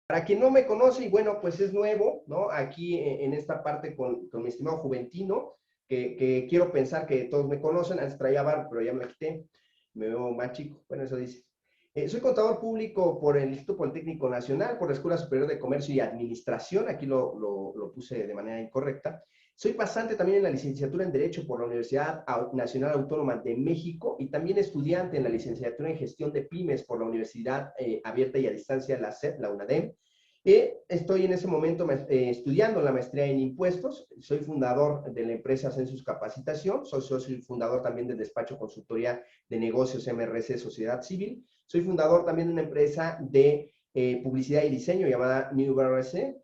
Para quien no me conoce, y bueno, pues es nuevo, ¿no? Aquí en esta parte con mi estimado Juventino, que quiero pensar que todos me conocen, antes traía barba, pero ya me la quité, me veo más chico, bueno, eso dice. Soy contador público por el Instituto Politécnico Nacional, por la Escuela Superior de Comercio y Administración, aquí lo puse de manera incorrecta. Soy pasante también en la licenciatura en Derecho por la Universidad Nacional Autónoma de México y también estudiante en la licenciatura en Gestión de Pymes por la Universidad Abierta y a Distancia, la SED, la UNADEM. Estoy en ese momento estudiando la maestría en impuestos. Soy fundador de la empresa Census Capacitación. Soy socio y fundador también del despacho consultoría de negocios MRC Sociedad Civil. Soy fundador también de una empresa de publicidad y diseño llamada New BRC.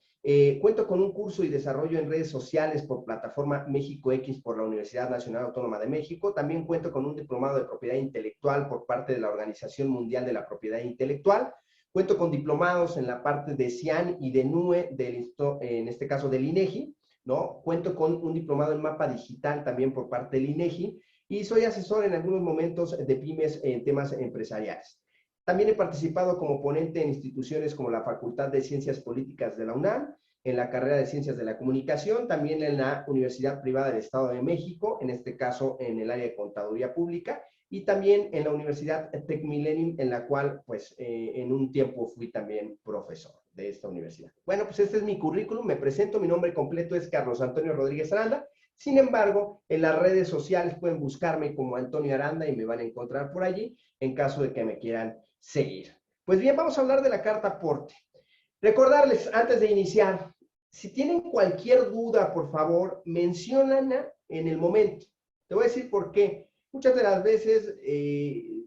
Cuento con un curso y desarrollo en redes sociales por plataforma México X por la Universidad Nacional Autónoma de México. También cuento con un diplomado de propiedad intelectual por parte de la Organización Mundial de la Propiedad Intelectual. Cuento con diplomados en la parte de CIAN y de NUE, en este caso del INEGI, ¿no? Cuento con un diplomado en mapa digital también por parte del INEGI y soy asesor en algunos momentos de pymes en temas empresariales. También he participado como ponente en instituciones como la Facultad de Ciencias Políticas de la UNAM, en la carrera de Ciencias de la Comunicación, también en la Universidad Privada del Estado de México, en este caso en el área de Contaduría Pública, y también en la Universidad Tech Millennium, en la cual, pues, en un tiempo fui también profesor de esta universidad. Bueno, pues este es mi currículum, me presento, mi nombre completo es Carlos Antonio Rodríguez Aranda. Sin embargo, en las redes sociales pueden buscarme como Antonio Aranda y me van a encontrar por allí en caso de que me quieran seguir. Pues bien, vamos a hablar de la carta aporte. Recordarles, antes de iniciar, si tienen cualquier duda, por favor, menciónala en el momento. Te voy a decir por qué. Muchas de las veces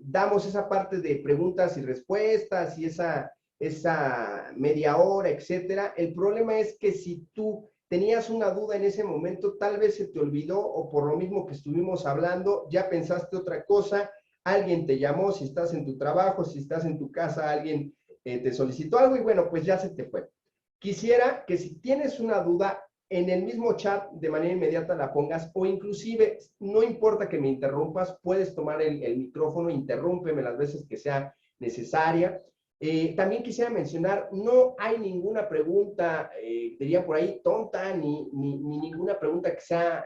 damos esa parte de preguntas y respuestas y esa media hora, etcétera. El problema es que si tú tenías una duda en ese momento, tal vez se te olvidó o por lo mismo que estuvimos hablando, ya pensaste otra cosa, alguien te llamó, si estás en tu trabajo, si estás en tu casa, alguien te solicitó algo y bueno, pues ya se te fue. Quisiera que si tienes una duda, en el mismo chat de manera inmediata la pongas o inclusive, no importa que me interrumpas, puedes tomar el micrófono, interrúmpeme las veces que sea necesaria. También quisiera mencionar, no hay ninguna pregunta, diría por ahí, tonta, ni ninguna pregunta que sea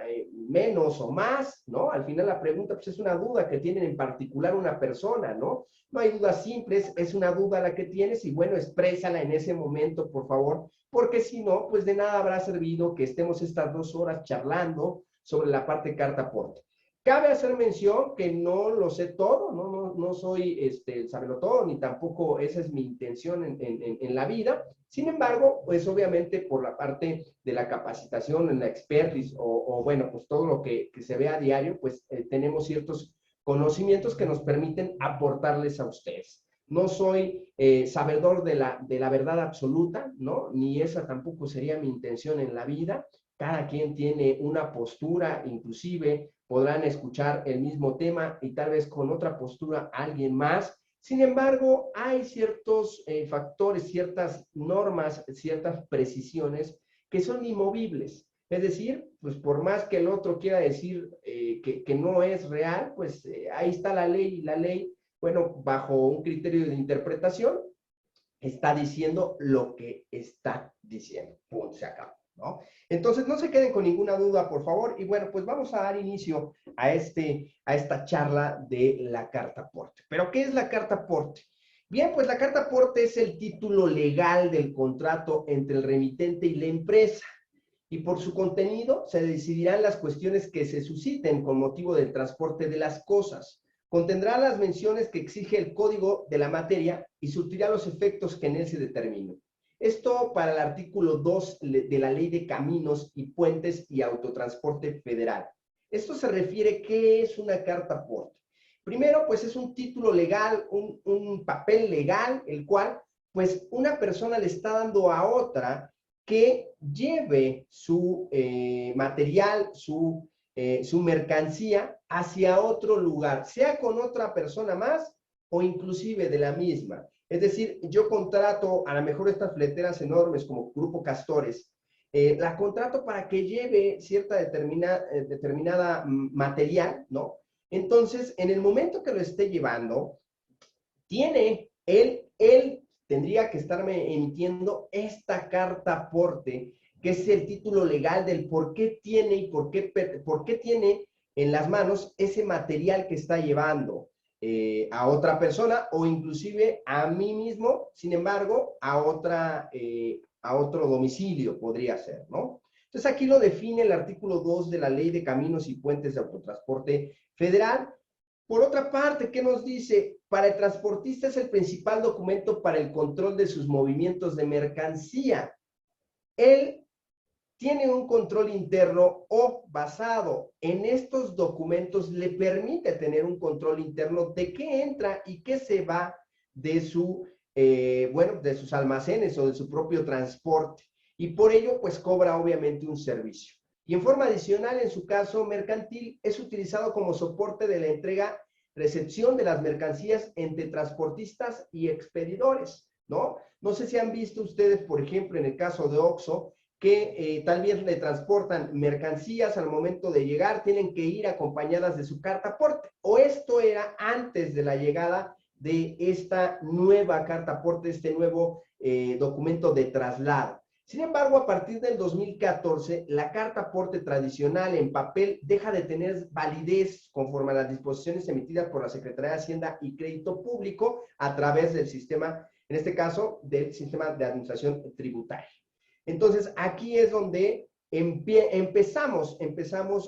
menos o más, ¿no? Al final la pregunta pues, es una duda que tiene en particular una persona, ¿no? No hay dudas simples, es una duda la que tienes y bueno, exprésala en ese momento, por favor, porque si no, pues de nada habrá servido que estemos estas 2 horas charlando sobre la parte carta aporte. Cabe hacer mención que no lo sé todo, no soy el saberlo todo, ni tampoco esa es mi intención en la vida. Sin embargo, pues obviamente por la parte de la capacitación, en la expertise o bueno, pues todo lo que se ve a diario, pues tenemos ciertos conocimientos que nos permiten aportarles a ustedes. No soy sabedor de la verdad absoluta, ¿no? Ni esa tampoco sería mi intención en la vida. Cada quien tiene una postura, inclusive podrán escuchar el mismo tema y tal vez con otra postura alguien más. Sin embargo, hay ciertos factores, ciertas normas, ciertas precisiones que son inmovibles. Es decir, pues por más que el otro quiera decir que no es real, pues ahí está la ley y la ley, bueno, bajo un criterio de interpretación, está diciendo lo que está diciendo. Punto, se acabó, ¿no? Entonces, no se queden con ninguna duda, por favor. Y bueno, pues vamos a dar inicio a esta charla de la carta aporte. ¿Pero qué es la carta aporte? Bien, pues la carta aporte es el título legal del contrato entre el remitente y la empresa. Y por su contenido se decidirán las cuestiones que se susciten con motivo del transporte de las cosas. Contendrá las menciones que exige el código de la materia y surtirá los efectos que en él se determinen. Esto para el artículo 2 de la Ley de Caminos y Puentes y Autotransporte Federal. Esto se refiere a qué es una carta aporte. Primero, pues es un título legal, un papel legal, el cual, pues una persona le está dando a otra que lleve su material, su mercancía hacia otro lugar, sea con otra persona más o inclusive de la misma. Es decir, yo contrato a lo mejor estas fleteras enormes como Grupo Castores, la contrato para que lleve cierta determinada material, ¿no? Entonces, en el momento que lo esté llevando, tiene él tendría que estarme emitiendo esta carta aporte, que es el título legal del por qué tiene y por qué tiene en las manos ese material que está llevando a otra persona o inclusive a mí mismo, sin embargo, a otro domicilio podría ser, ¿no? Entonces aquí lo define el artículo 2 de la Ley de Caminos y Puentes de Autotransporte Federal. Por otra parte, ¿qué nos dice? Para el transportista es el principal documento para el control de sus movimientos de mercancía. Él tiene un control interno o basado en estos documentos le permite tener un control interno de qué entra y qué se va de de sus almacenes o de su propio transporte. Y por ello, pues cobra obviamente un servicio. Y en forma adicional, en su caso mercantil, es utilizado como soporte de la entrega-recepción de las mercancías entre transportistas y expedidores, ¿no? No sé si han visto ustedes, por ejemplo, en el caso de Oxxo, que tal vez le transportan mercancías al momento de llegar, tienen que ir acompañadas de su carta aporte. O esto era antes de la llegada de esta nueva carta aporte, este nuevo documento de traslado. Sin embargo, a partir del 2014, la carta aporte tradicional en papel deja de tener validez conforme a las disposiciones emitidas por la Secretaría de Hacienda y Crédito Público a través del sistema, en este caso, del sistema de administración tributaria. Entonces, aquí es donde empezamos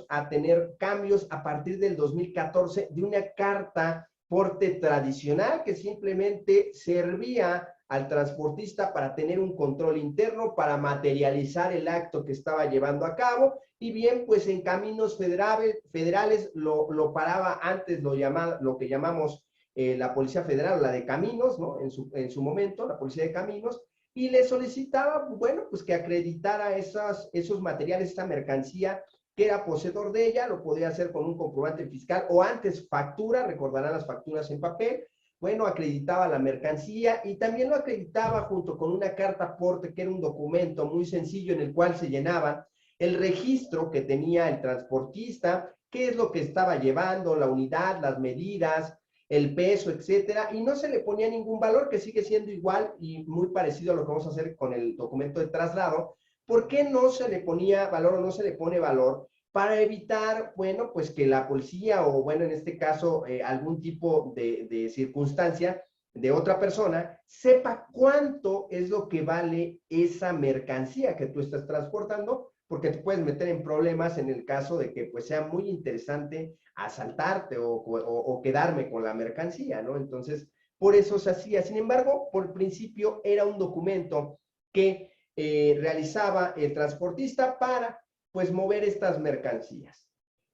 a tener cambios a partir del 2014 de una carta aporte tradicional que simplemente servía al transportista para tener un control interno, para materializar el acto que estaba llevando a cabo, y bien, pues en caminos federales lo paraba antes, lo que llamamos la Policía Federal, la de Caminos, ¿no? En su momento, la Policía de Caminos, y le solicitaba, bueno, pues que acreditara esos materiales, esta mercancía, que era poseedor de ella, lo podía hacer con un comprobante fiscal o antes factura, recordarán las facturas en papel. Bueno, acreditaba la mercancía y también lo acreditaba junto con una carta aporte, que era un documento muy sencillo en el cual se llenaba el registro que tenía el transportista, qué es lo que estaba llevando, la unidad, las medidas, el peso, etcétera, y no se le ponía ningún valor, que sigue siendo igual y muy parecido a lo que vamos a hacer con el documento de traslado. ¿Por qué no se le ponía valor o no se le pone valor? Para evitar, bueno, pues que la policía o, bueno, en este caso, algún tipo de circunstancia de otra persona sepa cuánto es lo que vale esa mercancía que tú estás transportando, porque te puedes meter en problemas en el caso de que pues sea muy interesante asaltarte o quedarme con la mercancía, ¿no? Entonces, por eso se hacía. Sin embargo, por principio era un documento que realizaba el transportista para, pues, mover estas mercancías.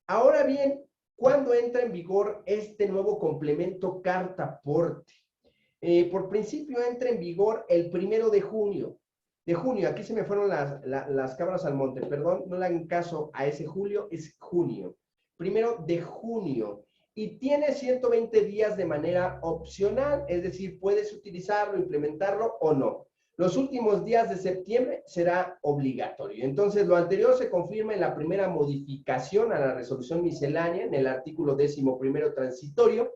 Ahora bien, ¿cuándo entra en vigor este nuevo complemento carta aporte? Por principio entra en vigor el 1 de junio. Aquí se me fueron las cabras al monte, perdón, no le hagan caso a ese julio, es junio. 1 de junio. Y tiene 120 días de manera opcional, es decir, puedes utilizarlo, implementarlo o no. Los últimos días de septiembre será obligatorio. Entonces, lo anterior se confirma en la primera modificación a la resolución miscelánea, en el artículo 11º transitorio,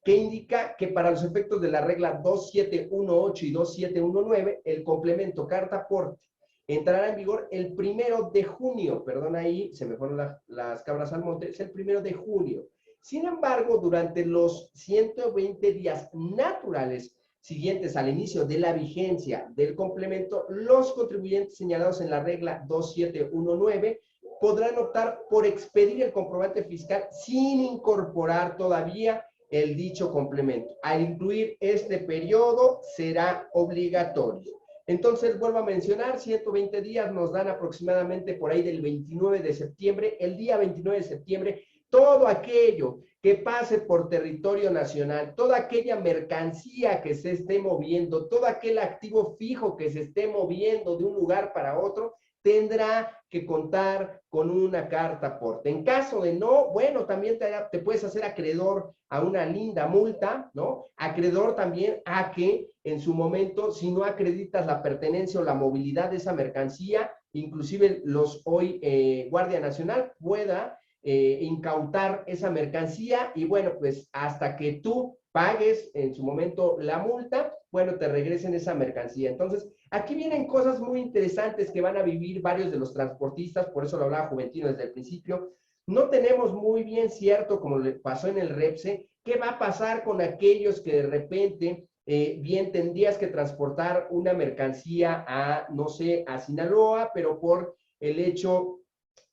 que indica que para los efectos de la regla 2718 y 2719, el complemento carta aporte entrará en vigor el 1 de junio. Perdón, ahí se me fueron las cabras al monte, es el 1 de junio. Sin embargo, durante los 120 días naturales siguientes al inicio de la vigencia del complemento, los contribuyentes señalados en la regla 2719 podrán optar por expedir el comprobante fiscal sin incorporar todavía el dicho complemento. Al incluir este periodo, será obligatorio. Entonces, vuelvo a mencionar, 120 días nos dan aproximadamente por ahí del 29 de septiembre. El día 29 de septiembre, todo aquello que pase por territorio nacional, toda aquella mercancía que se esté moviendo, todo aquel activo fijo que se esté moviendo de un lugar para otro, tendrá que contar con una carta aporte. En caso de no, bueno, también te puedes hacer acreedor a una linda multa, ¿no? Acreedor también a que en su momento, si no acreditas la pertenencia o la movilidad de esa mercancía, inclusive los hoy Guardia Nacional pueda incautar esa mercancía y bueno, pues hasta que tú pagues en su momento la multa, bueno, te regresen esa mercancía. Entonces, aquí vienen cosas muy interesantes que van a vivir varios de los transportistas, por eso lo hablaba Juventino desde el principio. No tenemos muy bien cierto, como le pasó en el REPSE, qué va a pasar con aquellos que de repente, bien tendrías que transportar una mercancía a, no sé, a Sinaloa, pero por el hecho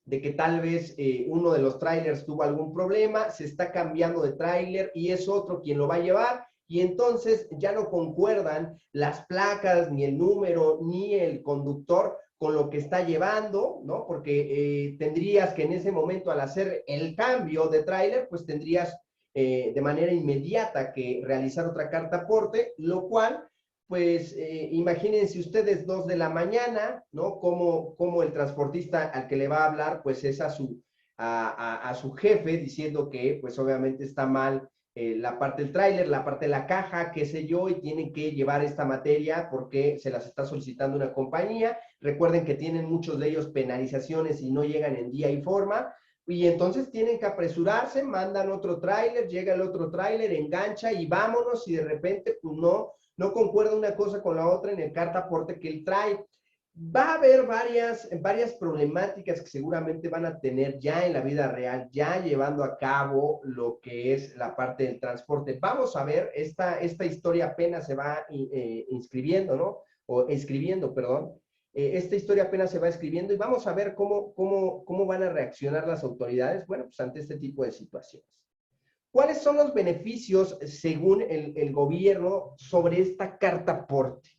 de que tal vez uno de los trailers tuvo algún problema, se está cambiando de trailer y es otro quien lo va a llevar, y entonces ya no concuerdan las placas, ni el número, ni el conductor con lo que está llevando, ¿no? Porque tendrías que en ese momento, al hacer el cambio de tráiler, pues tendrías de manera inmediata que realizar otra carta aporte, lo cual, pues imagínense ustedes 2 de la mañana, ¿no? Como el transportista al que le va a hablar, pues es a su jefe diciendo que, pues obviamente está mal la parte del tráiler, la parte de la caja, qué sé yo, y tienen que llevar esta materia porque se las está solicitando una compañía. Recuerden que tienen muchos de ellos penalizaciones y no llegan en día y forma, y entonces tienen que apresurarse, mandan otro tráiler, llega el otro tráiler, engancha y vámonos, y de repente pues no concuerda una cosa con la otra en el carta aporte que él trae. Va a haber varias problemáticas que seguramente van a tener ya en la vida real, ya llevando a cabo lo que es la parte del transporte. Vamos a ver, esta historia apenas se va inscribiendo, ¿no? O escribiendo, perdón. Esta historia apenas se va escribiendo y vamos a ver cómo van a reaccionar las autoridades, bueno, pues ante este tipo de situaciones. ¿Cuáles son los beneficios, según el gobierno, sobre esta carta aporte?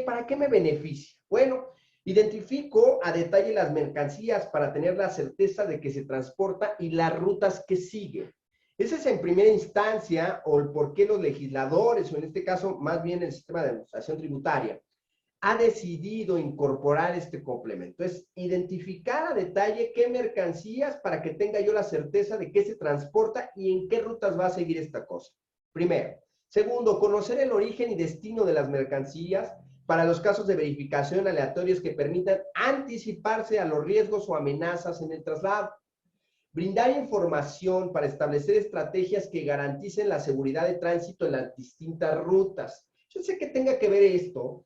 ¿Para qué me beneficia? Bueno, identifico a detalle las mercancías para tener la certeza de que se transporta y las rutas que sigue. Esa es en primera instancia, o el por qué los legisladores, o en este caso más bien el sistema de administración tributaria, ha decidido incorporar este complemento. Es identificar a detalle qué mercancías para que tenga yo la certeza de qué se transporta y en qué rutas va a seguir esta cosa. Primero. Segundo, conocer el origen y destino de las mercancías para los casos de verificación aleatorios que permitan anticiparse a los riesgos o amenazas en el traslado. Brindar información para establecer estrategias que garanticen la seguridad de tránsito en las distintas rutas. Yo sé que tenga que ver esto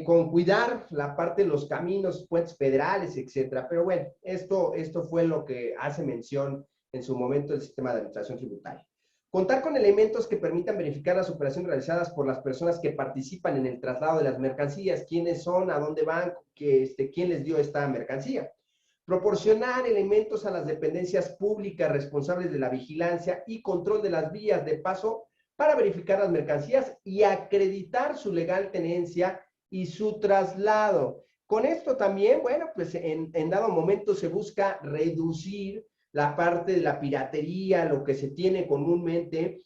con cuidar la parte de los caminos, puentes federales, etcétera. Pero bueno, esto fue lo que hace mención en su momento el sistema de administración tributaria. Contar con elementos que permitan verificar las operaciones realizadas por las personas que participan en el traslado de las mercancías, quiénes son, a dónde van, quién les dio esta mercancía. Proporcionar elementos a las dependencias públicas responsables de la vigilancia y control de las vías de paso para verificar las mercancías y acreditar su legal tenencia y su traslado. Con esto también, bueno, pues en dado momento se busca reducir la parte de la piratería, lo que se tiene comúnmente,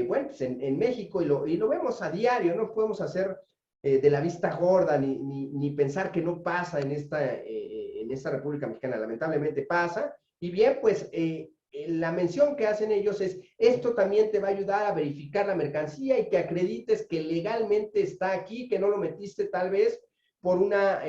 bueno, pues en México, y lo vemos a diario, no podemos hacer de la vista gorda ni pensar que no pasa en esta República Mexicana. Lamentablemente pasa, y bien, pues la mención que hacen ellos es, esto también te va a ayudar a verificar la mercancía y que acredites que legalmente está aquí, que no lo metiste tal vez por una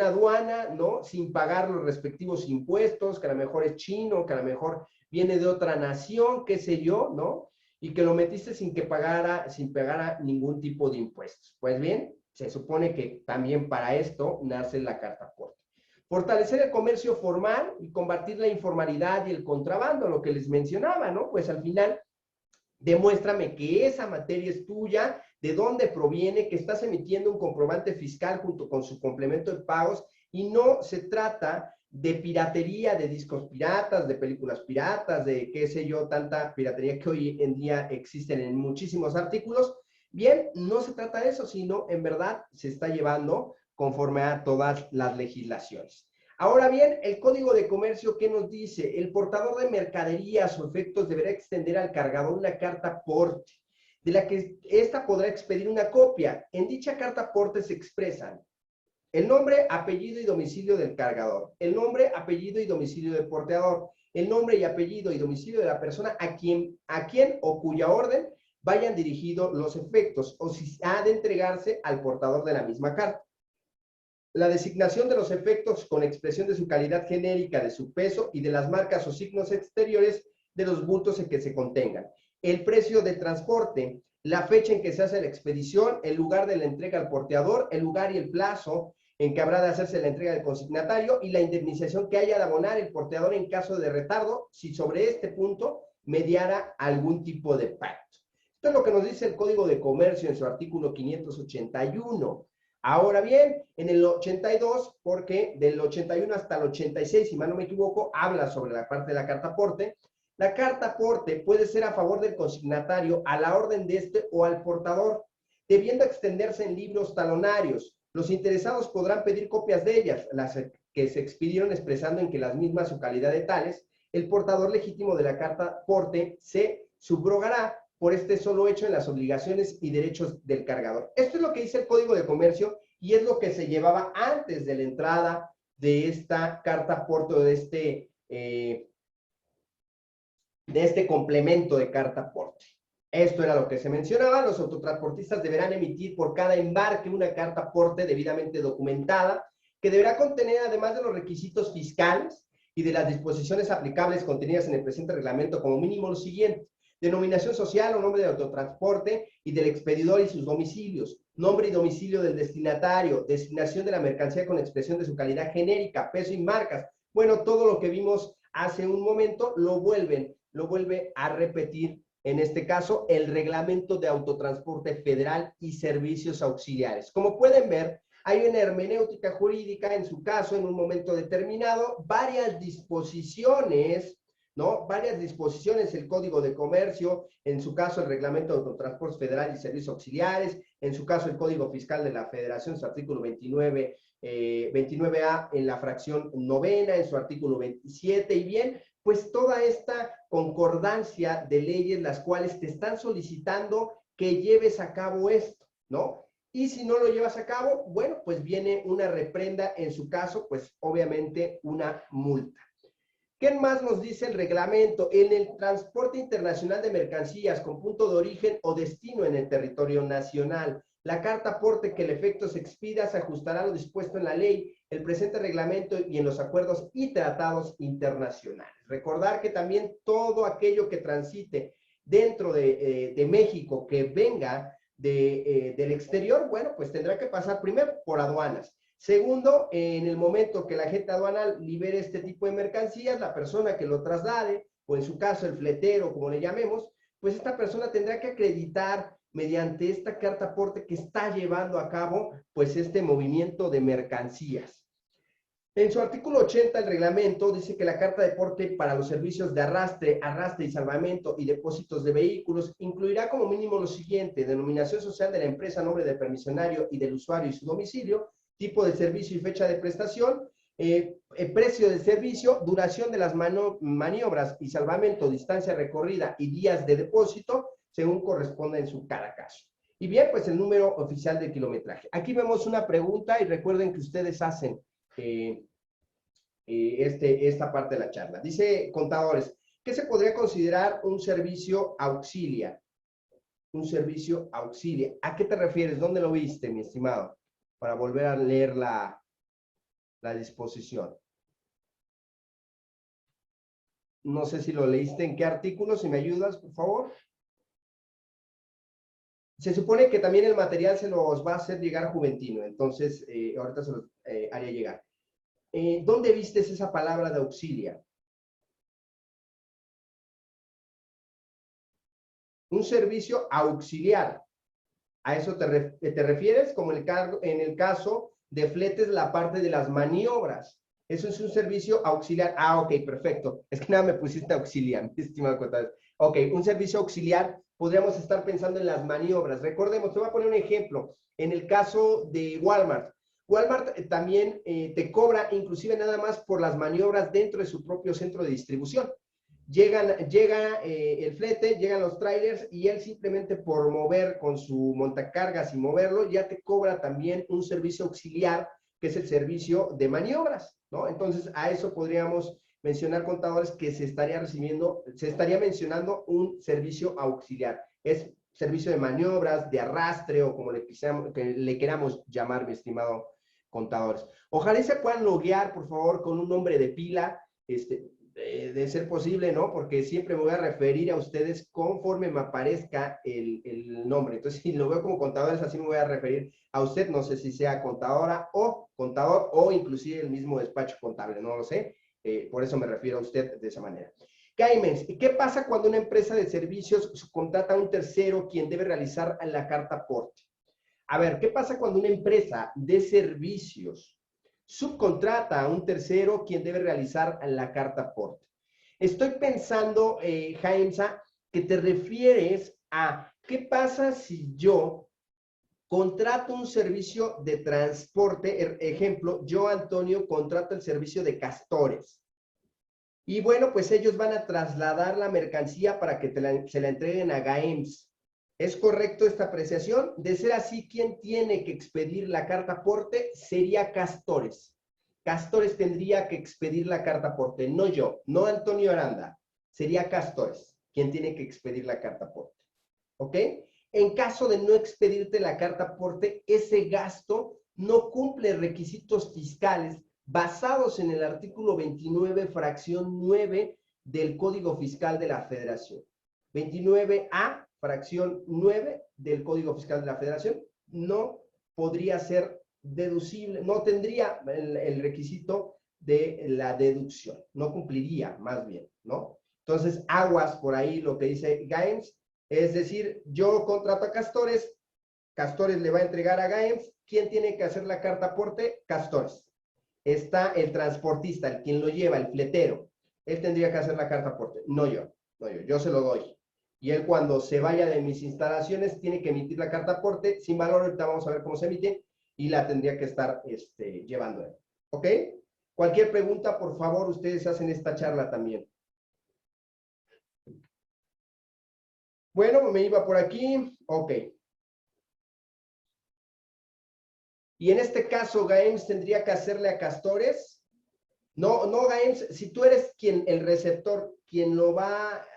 aduana, ¿no? Sin pagar los respectivos impuestos, que a lo mejor es chino, que a lo mejor viene de otra nación, qué sé yo, ¿no? Y que lo metiste sin pagar ningún tipo de impuestos. Pues bien, se supone que también para esto nace la carta aporte. Fortalecer el comercio formal y combatir la informalidad y el contrabando, lo que les mencionaba, ¿no? Pues al final, demuéstrame que esa materia es tuya, de dónde proviene, que estás emitiendo un comprobante fiscal junto con su complemento de pagos, y no se trata de piratería, de discos piratas, de películas piratas, de qué sé yo, tanta piratería que hoy en día existen en muchísimos artículos. Bien, no se trata de eso, sino en verdad se está llevando conforme a todas las legislaciones. Ahora bien, el Código de Comercio, ¿qué nos dice? El portador de mercaderías o efectos deberá extender al cargador una carta aporte, de la que ésta podrá expedir una copia. En dicha carta aporte se expresan el nombre, apellido y domicilio del cargador, el nombre, apellido y domicilio del porteador, el nombre y apellido y domicilio de la persona a quien o cuya orden vayan dirigidos los efectos, o si ha de entregarse al portador de la misma carta. La designación de los efectos con expresión de su calidad genérica, de su peso y de las marcas o signos exteriores de los bultos en que se contengan. El precio de transporte, la fecha en que se hace la expedición, el lugar de la entrega al porteador, el lugar y el plazo en que habrá de hacerse la entrega del consignatario y la indemnización que haya de abonar el porteador en caso de retardo, si sobre este punto mediara algún tipo de pacto. Esto es lo que nos dice el Código de Comercio en su artículo 581. Ahora bien, en el 82, porque del 81 hasta el 86, si mal no me equivoco, habla sobre la parte de la carta aporte. La carta aporte puede ser a favor del consignatario, a la orden de este o al portador, debiendo extenderse en libros talonarios. Los interesados podrán pedir copias de ellas, las que se expidieron expresando en que las mismas su calidad de tales. El portador legítimo de la carta aporte se subrogará por este solo hecho en las obligaciones y derechos del cargador. Esto es lo que dice el Código de Comercio y es lo que se llevaba antes de la entrada de esta carta aporte o de este complemento de carta aporte. Esto era lo que se mencionaba. Los autotransportistas deberán emitir por cada embarque una carta aporte debidamente documentada que deberá contener, además de los requisitos fiscales y de las disposiciones aplicables contenidas en el presente reglamento, como mínimo lo siguiente: denominación social o nombre de autotransporte y del expedidor y sus domicilios, nombre y domicilio del destinatario, designación de la mercancía con expresión de su calidad genérica, peso y marcas. Bueno, todo lo que vimos hace un momento lo vuelve a repetir, en este caso, el Reglamento de Autotransporte Federal y Servicios Auxiliares. Como pueden ver, hay una hermenéutica jurídica, en su caso, en un momento determinado, varias disposiciones, ¿no? Varias disposiciones, el Código de Comercio, en su caso el Reglamento de Autotransporte Federal y Servicios Auxiliares, en su caso el Código Fiscal de la Federación, su artículo 29, 29A en la fracción novena, en su artículo 27, y bien, pues toda esta concordancia de leyes las cuales te están solicitando que lleves a cabo esto, ¿no? Y si no lo llevas a cabo, bueno, pues viene una reprenda, en su caso, pues obviamente una multa. ¿Qué más nos dice el reglamento? En el transporte internacional de mercancías con punto de origen o destino en el territorio nacional, la carta aporte que el efecto se expida se ajustará a lo dispuesto en la ley, el presente reglamento y en los acuerdos y tratados internacionales. Recordar que también todo aquello que transite dentro de México, que venga del exterior, bueno, pues tendrá que pasar primero por aduanas. Segundo, en el momento que la agente aduanal libere este tipo de mercancías, la persona que lo traslade, o en su caso el fletero, como le llamemos, pues esta persona tendrá que acreditar mediante esta carta aporte que está llevando a cabo pues este movimiento de mercancías. En su artículo 80, el reglamento dice que la carta de aporte para los servicios de arrastre y salvamento y depósitos de vehículos incluirá como mínimo lo siguiente: denominación social de la empresa, nombre del permisionario y del usuario y su domicilio, tipo de servicio y fecha de prestación, precio del servicio, duración de las maniobras y salvamento, distancia recorrida y días de depósito, según corresponda en su cada caso. Y bien, pues el número oficial de kilometraje. Aquí vemos una pregunta y recuerden que ustedes hacen esta parte de la charla. Dice contadores, ¿qué se podría considerar un servicio auxiliar? Un servicio auxiliar. ¿A qué te refieres? ¿Dónde lo viste, mi estimado? Para volver a leer la disposición. No sé si lo leíste, ¿en qué artículo? Si me ayudas, por favor. Se supone que también el material se los va a hacer llegar a Juventino, entonces ahorita se los haría llegar. ¿Dónde viste esa palabra de auxiliar? Un servicio auxiliar. ¿A eso te refieres? Como en el caso de fletes, la parte de las maniobras. Eso es un servicio auxiliar. Ah, ok, perfecto. Es que nada me pusiste auxiliar, mi estimado contador. Ok, un servicio auxiliar, podríamos estar pensando en las maniobras. Recordemos, te voy a poner un ejemplo. En el caso de Walmart. Walmart también te cobra inclusive nada más por las maniobras dentro de su propio centro de distribución. Llega el flete, llegan los trailers y él simplemente por mover con su montacargas y moverlo, ya te cobra también un servicio auxiliar, que es el servicio de maniobras, ¿no? Entonces, a eso podríamos mencionar, contadores, que se estaría mencionando un servicio auxiliar. Es servicio de maniobras, de arrastre o como le queramos llamar, mi estimado contadores. Ojalá se puedan loguear, por favor, con un nombre de pila, de ser posible, ¿no? Porque siempre me voy a referir a ustedes conforme me aparezca el nombre. Entonces, si lo veo como contadores, así me voy a referir a usted. No sé si sea contadora o contador o inclusive el mismo despacho contable, no lo sé. Por eso me refiero a usted de esa manera. Caimens, ¿qué pasa cuando una empresa de servicios subcontrata a un tercero quien debe realizar la carta aporte? A ver, ¿qué pasa cuando una empresa de servicios subcontrata a un tercero quien debe realizar la carta aporte? Estoy pensando, Jaimsa, que te refieres a qué pasa si yo contrato un servicio de transporte. Ejemplo, yo, Antonio, contrato el servicio de castores. Y bueno, pues ellos van a trasladar la mercancía para que se la entreguen a GAEMS. ¿Es correcto esta apreciación? De ser así, ¿quién tiene que expedir la carta aporte? Sería Castores. Castores tendría que expedir la carta aporte, no yo, no Antonio Aranda. Sería Castores quien tiene que expedir la carta aporte. ¿Ok? En caso de no expedirte la carta aporte, ese gasto no cumple requisitos fiscales basados en el artículo 29, fracción 9 del Código Fiscal de la Federación. 29A, fracción 9 del Código Fiscal de la Federación, no podría ser deducible, no tendría el requisito de la deducción, no cumpliría más bien, ¿no? Entonces, aguas por ahí lo que dice GAEMS, es decir, yo contrato a Castores, Castores le va a entregar a GAEMS, ¿quién tiene que hacer la carta aporte? Castores. Está el transportista, el quien lo lleva, el fletero. Él tendría que hacer la carta aporte, no yo, yo se lo doy. Y él cuando se vaya de mis instalaciones tiene que emitir la carta aporte, sin valor, ahorita vamos a ver cómo se emite, y la tendría que estar llevando él. ¿Ok? Cualquier pregunta, por favor, ustedes hacen esta charla también. Bueno, me iba por aquí. Ok. Y en este caso, GAEMS tendría que hacerle a Castores. No, no, GAEMS, si tú eres el receptor,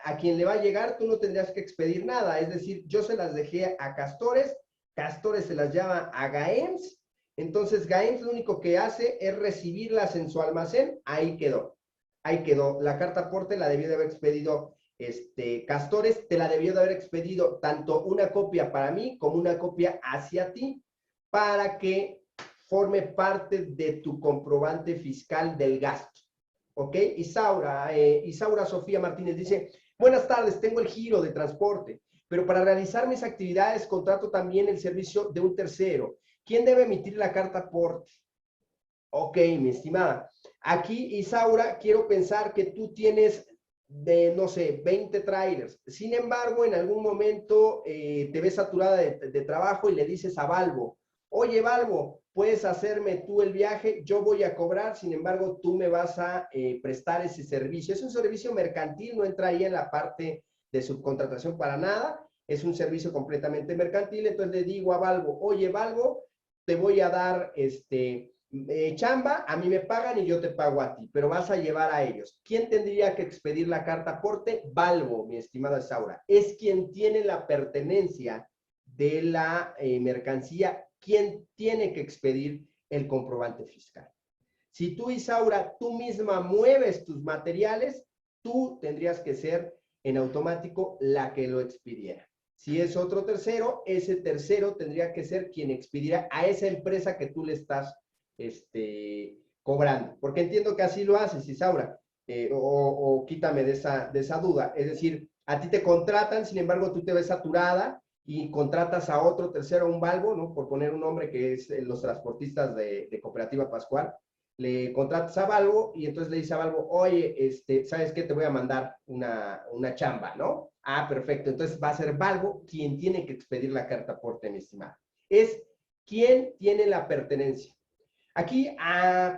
a quien le va a llegar, tú no tendrías que expedir nada. Es decir, yo se las dejé a Castores, Castores se las llama a GAEMS. Entonces, GAEMS lo único que hace es recibirlas en su almacén. Ahí quedó. Ahí quedó. La carta aporte la debió de haber expedido Castores, te la debió de haber expedido tanto una copia para mí como una copia hacia ti, para que forme parte de tu comprobante fiscal del gasto. ¿Ok? Isaura Sofía Martínez dice, buenas tardes, tengo el giro de transporte, pero para realizar mis actividades contrato también el servicio de un tercero. ¿Quién debe emitir la carta aporte? Ok, mi estimada. Aquí, Isaura, quiero pensar que tú tienes no sé, 20 trailers. Sin embargo, en algún momento te ves saturada de trabajo y le dices a Valvo, oye, Valvo, puedes hacerme tú el viaje, yo voy a cobrar, sin embargo, tú me vas a prestar ese servicio. Es un servicio mercantil, no entra ahí en la parte de subcontratación para nada, es un servicio completamente mercantil. Entonces le digo a Valvo, oye, Valvo, te voy a dar chamba, a mí me pagan y yo te pago a ti, pero vas a llevar a ellos. ¿Quién tendría que expedir la carta aporte? Valvo, mi estimada Isaura. Es quien tiene la pertenencia de la mercancía, quien tiene que expedir el comprobante fiscal. Si tú, Isaura, tú misma mueves tus materiales, tú tendrías que ser en automático la que lo expidiera. Si es otro tercero, ese tercero tendría que ser quien expidiera a esa empresa que tú le estás cobrando. Porque entiendo que así lo haces, Isaura, o quítame de esa duda. Es decir, a ti te contratan, sin embargo, tú te ves saturada y contratas a otro tercero, un Valvo, ¿no? Por poner un nombre que es los transportistas de Cooperativa Pascual. Le contratas a Valvo y entonces le dice a Valvo, oye, ¿sabes qué? Te voy a mandar una chamba, ¿no? Ah, perfecto. Entonces va a ser Valvo quien tiene que expedir la carta aporte, mi estimada. Es quien tiene la pertenencia. Aquí,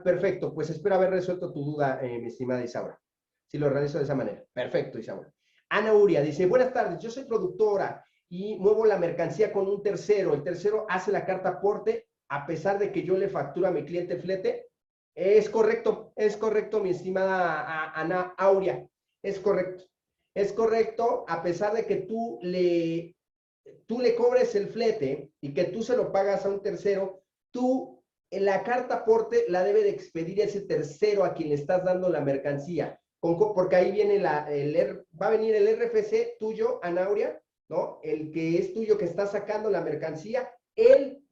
perfecto, pues espero haber resuelto tu duda, mi estimada Isaura. Si lo realizo de esa manera. Perfecto, Isaura. Ana Uria dice, buenas tardes, yo soy productora y muevo la mercancía con un tercero. El tercero hace la carta aporte a pesar de que yo le facturo a mi cliente el flete. Es correcto, mi estimada Ana Aurea. Es correcto, a pesar de que tú le cobres el flete y que tú se lo pagas a un tercero, tú en la carta aporte la debe de expedir ese tercero a quien le estás dando la mercancía. porque ahí viene va a venir el RFC tuyo, Anauria, ¿no? El que es tuyo, que está sacando la mercancía, el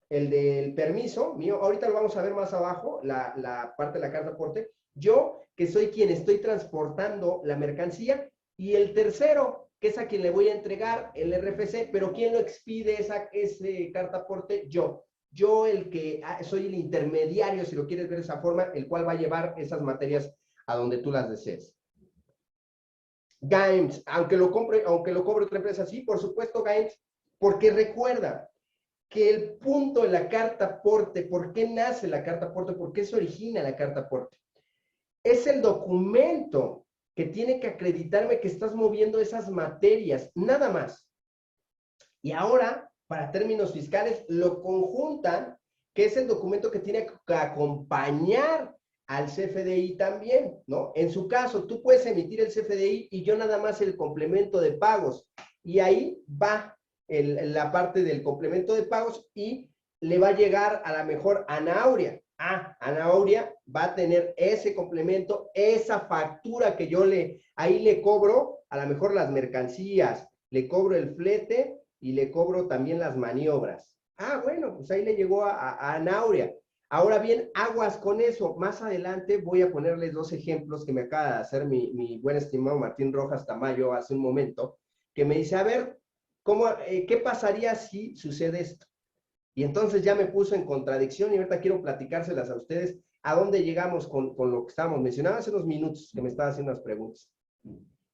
del permiso mío, ahorita lo vamos a ver más abajo, la parte de la carta aporte, yo, que soy quien estoy transportando la mercancía, y el tercero, que es a quien le voy a entregar el RFC, pero ¿quién lo expide ese carta aporte? Yo el que soy el intermediario, si lo quieres ver de esa forma, el cual va a llevar esas materias a donde tú las desees. Games, aunque lo cobre otra empresa, sí, por supuesto, Games, porque recuerda que el punto de la carta aporte, ¿por qué nace la carta aporte? ¿Por qué se origina la carta aporte? Es el documento que tiene que acreditarme que estás moviendo esas materias, nada más. Y ahora, para términos fiscales, lo conjuntan, que es el documento que tiene que acompañar al CFDI también, ¿no? En su caso, tú puedes emitir el CFDI y yo nada más el complemento de pagos. Y ahí va la parte del complemento de pagos y le va a llegar a la mejor Anauria. Anauria va a tener ese complemento, esa factura que yo ahí le cobro a lo mejor las mercancías, le cobro el flete y le cobro también las maniobras. Bueno, pues ahí le llegó a Anauria. Ahora bien, aguas con eso. Más adelante voy a ponerles dos ejemplos que me acaba de hacer mi buen estimado Martín Rojas Tamayo hace un momento, que me dice, a ver, ¿qué pasaría si sucede esto? Y entonces ya me puso en contradicción y ahorita quiero platicárselas a ustedes a dónde llegamos con lo que estábamos mencionando hace unos minutos que me estaba haciendo las preguntas.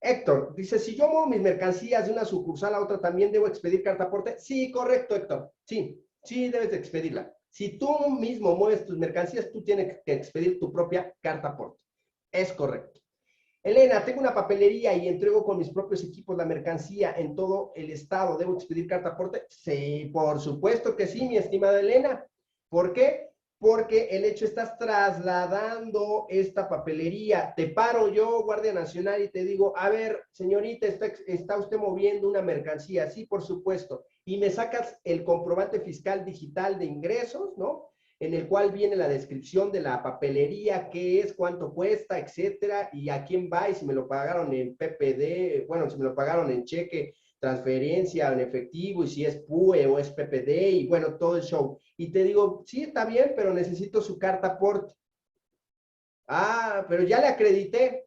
Héctor, dice, si yo muevo mis mercancías de una sucursal a otra, ¿también debo expedir carta aporte? Sí, correcto, Héctor. Sí, debes de expedirla. Si tú mismo mueves tus mercancías, tú tienes que expedir tu propia carta aporte. Es correcto. Elena, tengo una papelería y entrego con mis propios equipos la mercancía en todo el estado. ¿Debo expedir carta aporte? Sí, por supuesto que sí, mi estimada Elena. ¿Por qué? Porque el hecho estás trasladando esta papelería. Te paro yo, Guardia Nacional, y te digo, a ver, señorita, ¿está usted moviendo una mercancía? Sí, por supuesto. Y me sacas el comprobante fiscal digital de ingresos, ¿no? En el cual viene la descripción de la papelería, qué es, cuánto cuesta, etcétera, y a quién va, y si me lo pagaron en PPD, bueno, si me lo pagaron en cheque, transferencia, en efectivo, y si es PUE o es PPD, y bueno, todo el show. Y te digo, sí, está bien, pero necesito su carta aporte. Pero ya le acredité.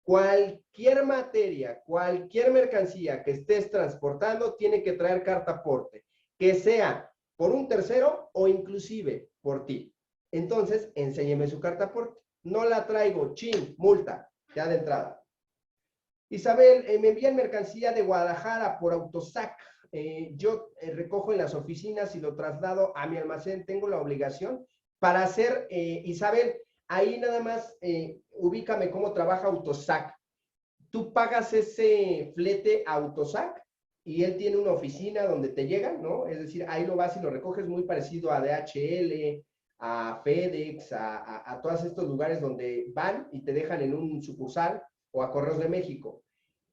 Cualquier materia, cualquier mercancía que estés transportando tiene que traer carta aporte, que sea por un tercero o inclusive por ti. Entonces, enséñeme su carta aporte. No la traigo, chin, multa, ya de entrada. Isabel, me envían mercancía de Guadalajara por Autosac. Yo recojo en las oficinas y lo traslado a mi almacén. Tengo la obligación para hacer, Isabel, ahí nada más ubícame cómo trabaja Autosac. Tú pagas ese flete a Autosac y él tiene una oficina donde te llegan, ¿no? Es decir, ahí lo vas y lo recoges, muy parecido a DHL, a FedEx, a todos estos lugares donde van y te dejan en un sucursal o a Correos de México.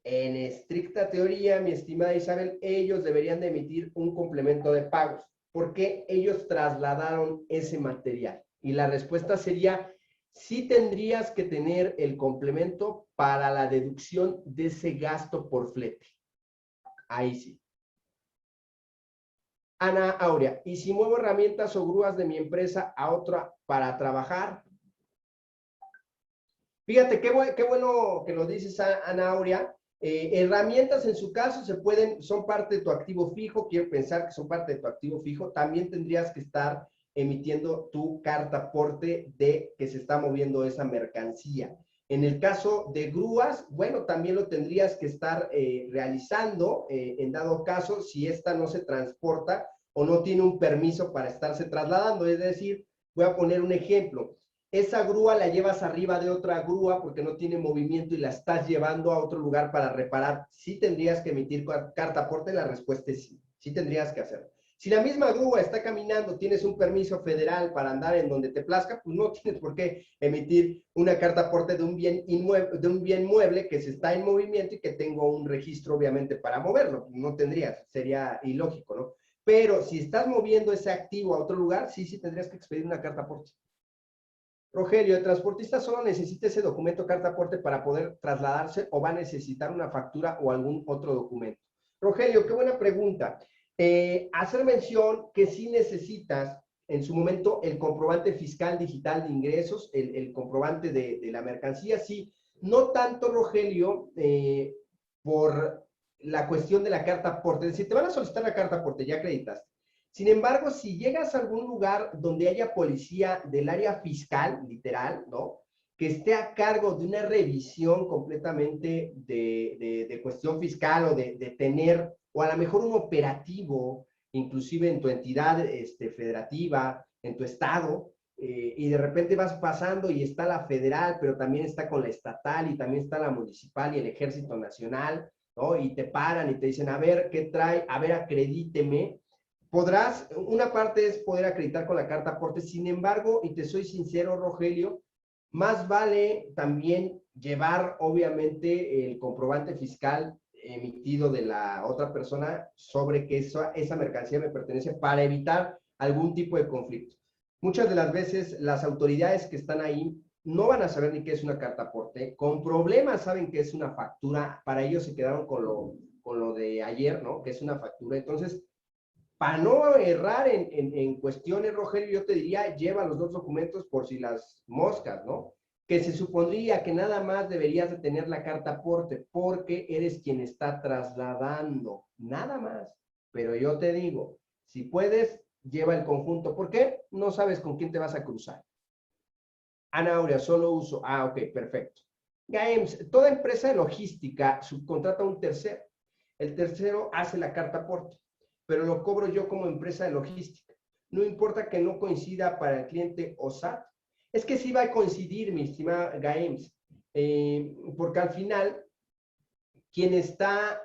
En estricta teoría, mi estimada Isabel, ellos deberían de emitir un complemento de pagos porque ellos trasladaron ese material. Y la respuesta sería, sí tendrías que tener el complemento para la deducción de ese gasto por flete. Ahí sí. Ana Aurea, ¿y si muevo herramientas o grúas de mi empresa a otra para trabajar? Fíjate, qué bueno que lo dices, Ana Aurea. Herramientas en su caso son parte de tu activo fijo, quiero pensar que son parte de tu activo fijo. También tendrías que estar emitiendo tu carta aporte de que se está moviendo esa mercancía. En el caso de grúas, bueno, también lo tendrías que estar realizando en dado caso si esta no se transporta o no tiene un permiso para estarse trasladando. Es decir, voy a poner un ejemplo. Esa grúa la llevas arriba de otra grúa porque no tiene movimiento y la estás llevando a otro lugar para reparar. ¿Sí tendrías que emitir carta aporte? La respuesta es sí. Sí tendrías que hacerlo. Si la misma grúa está caminando, tienes un permiso federal para andar en donde te plazca, pues no tienes por qué emitir una carta aporte de un bien mueble que se está en movimiento y que tengo un registro, obviamente, para moverlo. No tendrías, sería ilógico, ¿no? Pero si estás moviendo ese activo a otro lugar, sí tendrías que expedir una carta aporte. Rogelio, ¿el transportista solo necesita ese documento carta aporte para poder trasladarse o va a necesitar una factura o algún otro documento? Rogelio, qué buena pregunta. Hacer mención que sí necesitas en su momento el comprobante fiscal digital de ingresos, el comprobante de la mercancía, sí. No tanto, Rogelio, por la cuestión de la carta aporte. Es decir, te van a solicitar la carta aporte, ya acreditaste. Sin embargo, si llegas a algún lugar donde haya policía del área fiscal, literal, ¿no? Que esté a cargo de una revisión completamente de cuestión fiscal o de tener, o a lo mejor un operativo, inclusive en tu entidad federativa, en tu estado, y de repente vas pasando y está la federal, pero también está con la estatal y también está la municipal y el ejército nacional, ¿no? Y te paran y te dicen, a ver, ¿qué trae? A ver, acredíteme. Podrás, una parte es poder acreditar con la carta aporte, sin embargo, y te soy sincero, Rogelio, más vale también llevar, obviamente, el comprobante fiscal emitido de la otra persona sobre que esa mercancía me pertenece para evitar algún tipo de conflicto. Muchas de las veces las autoridades que están ahí no van a saber ni qué es una carta aporte, con problemas saben que es una factura, para ellos se quedaron con lo de ayer, ¿no? Que es una factura. Entonces, para no errar en cuestiones, Rogelio, yo te diría, lleva los dos documentos por si las moscas, ¿no? Que se supondría que nada más deberías de tener la carta aporte porque eres quien está trasladando, nada más. Pero yo te digo, si puedes, lleva el conjunto. ¿Por qué? No sabes con quién te vas a cruzar. Ana Aurea, solo uso. Ah, ok, perfecto. Games, toda empresa de logística subcontrata a un tercero. El tercero hace la carta aporte, pero lo cobro yo como empresa de logística. No importa que no coincida para el cliente o SAT. Es que sí va a coincidir, mi estimada Games, porque al final, quien está,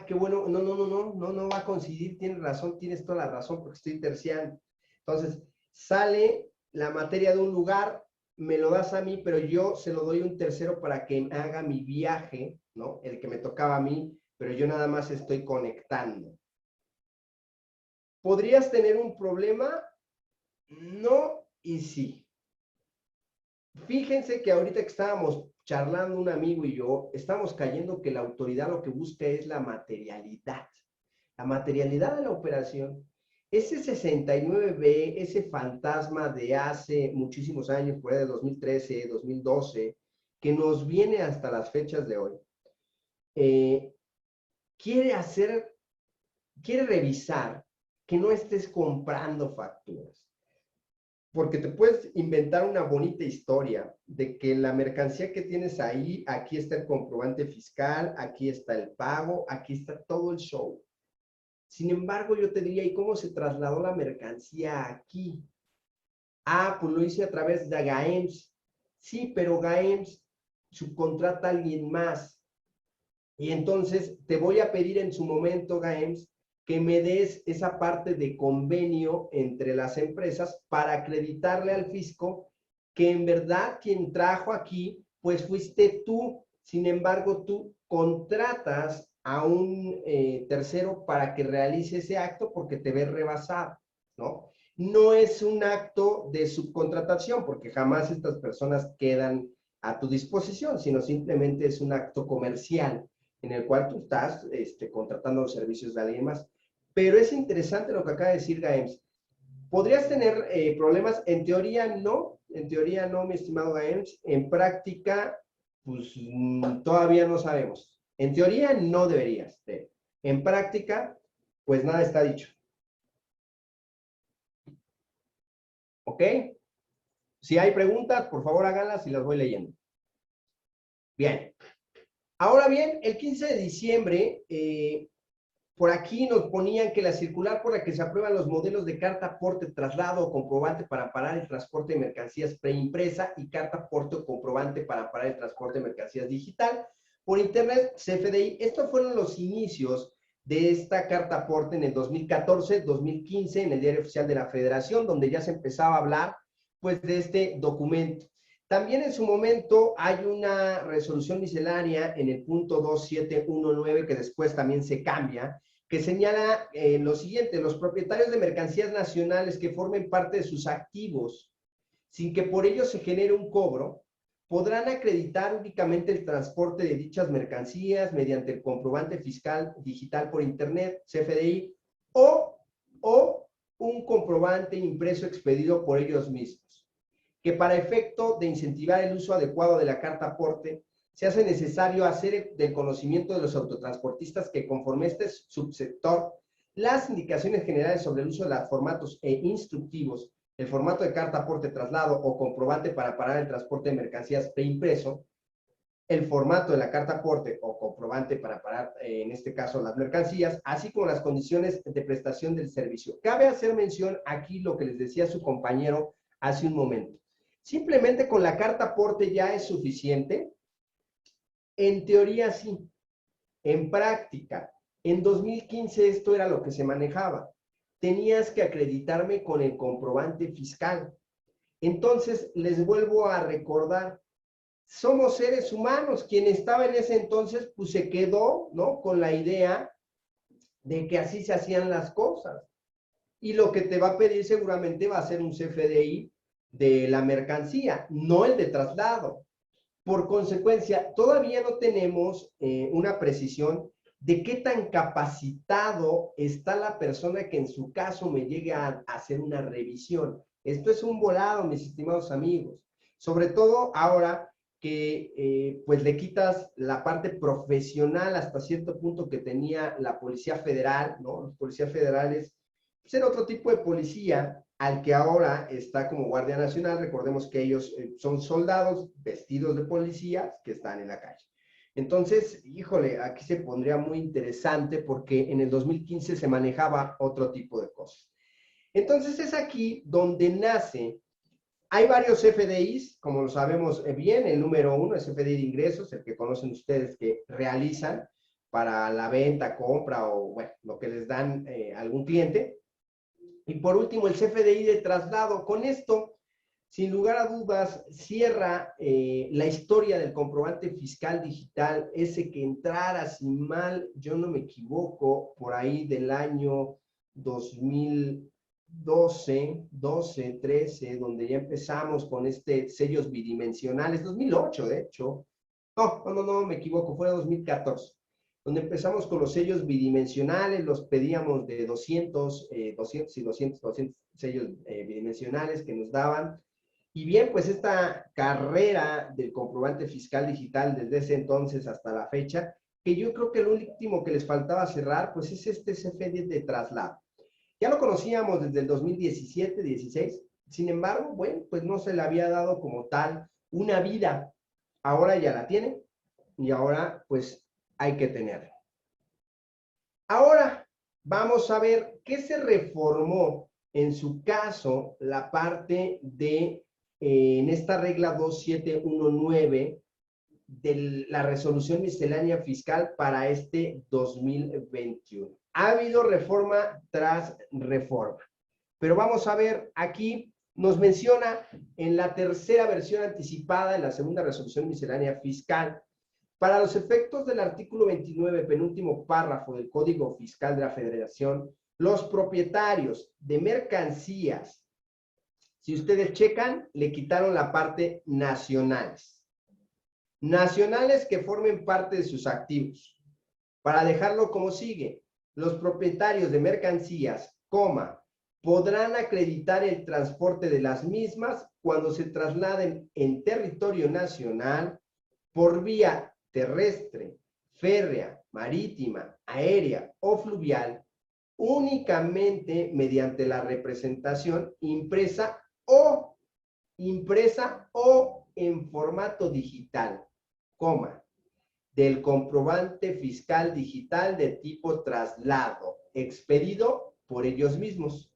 qué bueno, no va a coincidir, tienes razón, tienes toda la razón, porque estoy terciando. Entonces, sale la materia de un lugar, me lo das a mí, pero yo se lo doy a un tercero para que haga mi viaje, ¿no? El que me tocaba a mí, pero yo nada más estoy conectando. ¿Podrías tener un problema? No y sí. Fíjense que ahorita que estábamos charlando un amigo y yo, estamos cayendo que la autoridad lo que busca es la materialidad de la operación. Ese 69B, ese fantasma de hace muchísimos años, por ahí de 2013, 2012, que nos viene hasta las fechas de hoy, quiere revisar que no estés comprando facturas. Porque te puedes inventar una bonita historia de que la mercancía que tienes ahí, aquí está el comprobante fiscal, aquí está el pago, aquí está todo el show. Sin embargo, yo te diría, ¿y cómo se trasladó la mercancía aquí? Pues lo hice a través de Gaems. Sí, pero Gaems subcontrata a alguien más. Y entonces te voy a pedir en su momento, Gaems, que me des esa parte de convenio entre las empresas para acreditarle al fisco que en verdad quien trajo aquí, pues fuiste tú. Sin embargo, tú contratas a un tercero para que realice ese acto porque te ves rebasado, ¿no? No es un acto de subcontratación porque jamás estas personas quedan a tu disposición, sino simplemente es un acto comercial en el cual tú estás contratando los servicios de alguien más. Pero es interesante lo que acaba de decir Gaems. ¿Podrías tener problemas? En teoría no, mi estimado Gaems. En práctica, pues todavía no sabemos. En teoría no deberías. En práctica, pues nada está dicho. ¿Ok? Si hay preguntas, por favor háganlas y las voy leyendo. Bien. Ahora bien, el 15 de diciembre, por aquí nos ponían que la circular por la que se aprueban los modelos de carta aporte, traslado o comprobante para amparar el transporte de mercancías preimpresa y carta aporte o comprobante para amparar el transporte de mercancías digital por internet, CFDI. Estos fueron los inicios de esta carta aporte en el 2014, 2015, en el Diario Oficial de la Federación, donde ya se empezaba a hablar pues de este documento. También en su momento hay una resolución miscelánea en el punto 2719 que después también se cambia, que señala lo siguiente: los propietarios de mercancías nacionales que formen parte de sus activos sin que por ello se genere un cobro, podrán acreditar únicamente el transporte de dichas mercancías mediante el comprobante fiscal digital por Internet, CFDI, o un comprobante impreso expedido por ellos mismos, que para efecto de incentivar el uso adecuado de la carta aporte, se hace necesario hacer del conocimiento de los autotransportistas que conforme este subsector, las indicaciones generales sobre el uso de los formatos e instructivos, el formato de carta aporte traslado o comprobante para parar el transporte de mercancías preimpreso, el formato de la carta aporte o comprobante para parar, en este caso, las mercancías, así como las condiciones de prestación del servicio. Cabe hacer mención aquí lo que les decía su compañero hace un momento. Simplemente con la carta aporte ya es suficiente. En teoría sí, en práctica. En 2015 esto era lo que se manejaba. Tenías que acreditarme con el comprobante fiscal. Entonces, les vuelvo a recordar, somos seres humanos. Quien estaba en ese entonces, pues se quedó, ¿no?, con la idea de que así se hacían las cosas. Y lo que te va a pedir seguramente va a ser un CFDI de la mercancía, no el de traslado. Por consecuencia, todavía no tenemos una precisión de qué tan capacitado está la persona que en su caso me llegue a hacer una revisión. Esto es un volado, mis estimados amigos. Sobre todo ahora que pues le quitas la parte profesional hasta cierto punto que tenía la Policía Federal, ¿no? Los policías federales, pues era otro tipo de policía al que ahora está como Guardia Nacional. Recordemos que ellos son soldados vestidos de policías que están en la calle. Entonces, híjole, aquí se pondría muy interesante porque en el 2015 se manejaba otro tipo de cosas. Entonces es aquí donde nace. Hay varios FDIs, como lo sabemos bien. El número uno es FDI de ingresos, el que conocen ustedes, que realizan para la venta, compra o bueno, lo que les dan algún cliente. Y por último, el CFDI de traslado. Con esto, sin lugar a dudas, cierra la historia del comprobante fiscal digital, ese que entrara, si mal yo no me equivoco, por ahí del año 2012, 13, donde ya empezamos con sellos bidimensionales, 2008 de hecho. No, me equivoco, fue 2014, donde empezamos con los sellos bidimensionales. Los pedíamos de 200 sellos bidimensionales que nos daban. Y bien, pues esta carrera del comprobante fiscal digital desde ese entonces hasta la fecha, que yo creo que lo último que les faltaba cerrar, pues es este CFDI de traslado. Ya lo conocíamos desde el 2017, 16, sin embargo, bueno, pues no se le había dado como tal una vida. Ahora ya la tiene y ahora pues hay que tenerla. Ahora vamos a ver qué se reformó en su caso la parte de, en esta regla 2719 de la resolución miscelánea fiscal para este 2021. Ha habido reforma tras reforma, pero vamos a ver aquí. Nos menciona en la tercera versión anticipada, en la segunda resolución miscelánea fiscal, para los efectos del artículo 29, penúltimo párrafo del Código Fiscal de la Federación, los propietarios de mercancías, si ustedes checan, le quitaron la parte nacionales. Nacionales que formen parte de sus activos. Para dejarlo como sigue: los propietarios de mercancías, podrán acreditar el transporte de las mismas cuando se trasladen en territorio nacional por vía terrestre, férrea, marítima, aérea o fluvial, únicamente mediante la representación impresa o en formato digital, del comprobante fiscal digital de tipo traslado, expedido por ellos mismos.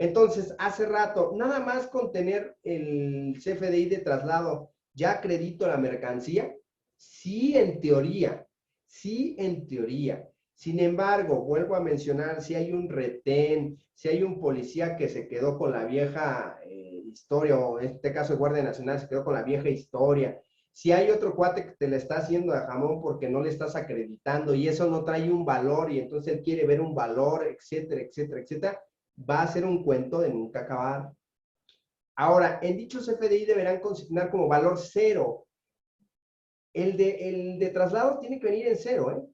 Entonces, hace rato, nada más con tener el CFDI de traslado, ¿ya acredito la mercancía? Sí, en teoría. Sí, en teoría. Sin embargo, vuelvo a mencionar, si hay un retén, si hay un policía que se quedó con la vieja historia, o en este caso el Guardia Nacional se quedó con la vieja historia, si hay otro cuate que te la está haciendo de jamón porque no le estás acreditando y eso no trae un valor y entonces él quiere ver un valor, etcétera, etcétera, etcétera, va a ser un cuento de nunca acabar. Ahora, en dicho CFDI deberán consignar como valor 0. El de traslado tiene que venir en 0, ¿eh?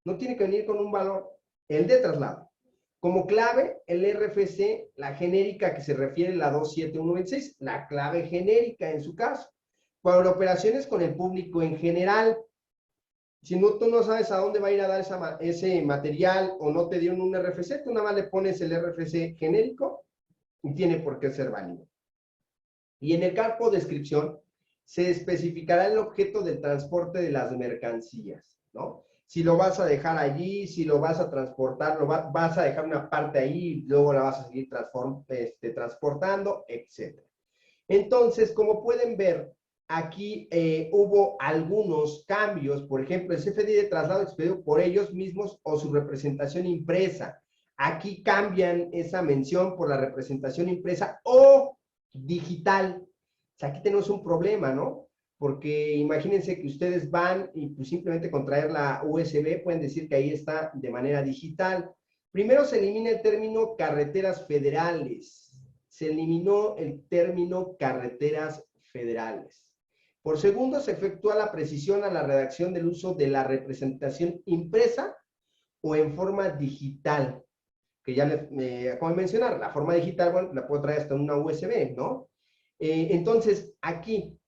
No tiene que venir con un valor. El de traslado. Como clave, el RFC, la genérica que se refiere a la 27126, la clave genérica en su caso. Para operaciones con el público en general, si no, tú no sabes a dónde va a ir a dar ese material o no te dieron un RFC, tú nada más le pones el RFC genérico y tiene por qué ser válido. Y en el campo descripción se especificará el objeto del transporte de las mercancías, ¿no? Si lo vas a dejar allí, si lo vas a transportar, vas a dejar una parte ahí, luego la vas a seguir transportando, etc. Entonces, como pueden ver, aquí hubo algunos cambios, por ejemplo, el CFDI de traslado expedido por ellos mismos o su representación impresa. Aquí cambian esa mención por la representación impresa o digital. O sea, aquí tenemos un problema, ¿no? Porque imagínense que ustedes van y pues simplemente con traer la USB pueden decir que ahí está de manera digital. Primero se elimina el término carreteras federales. Se eliminó el término carreteras federales. Por segundo, se efectúa la precisión a la redacción del uso de la representación impresa o en forma digital, que ya me acabo de mencionar, la forma digital, bueno, la puedo traer hasta una USB, ¿no? Entonces, aquí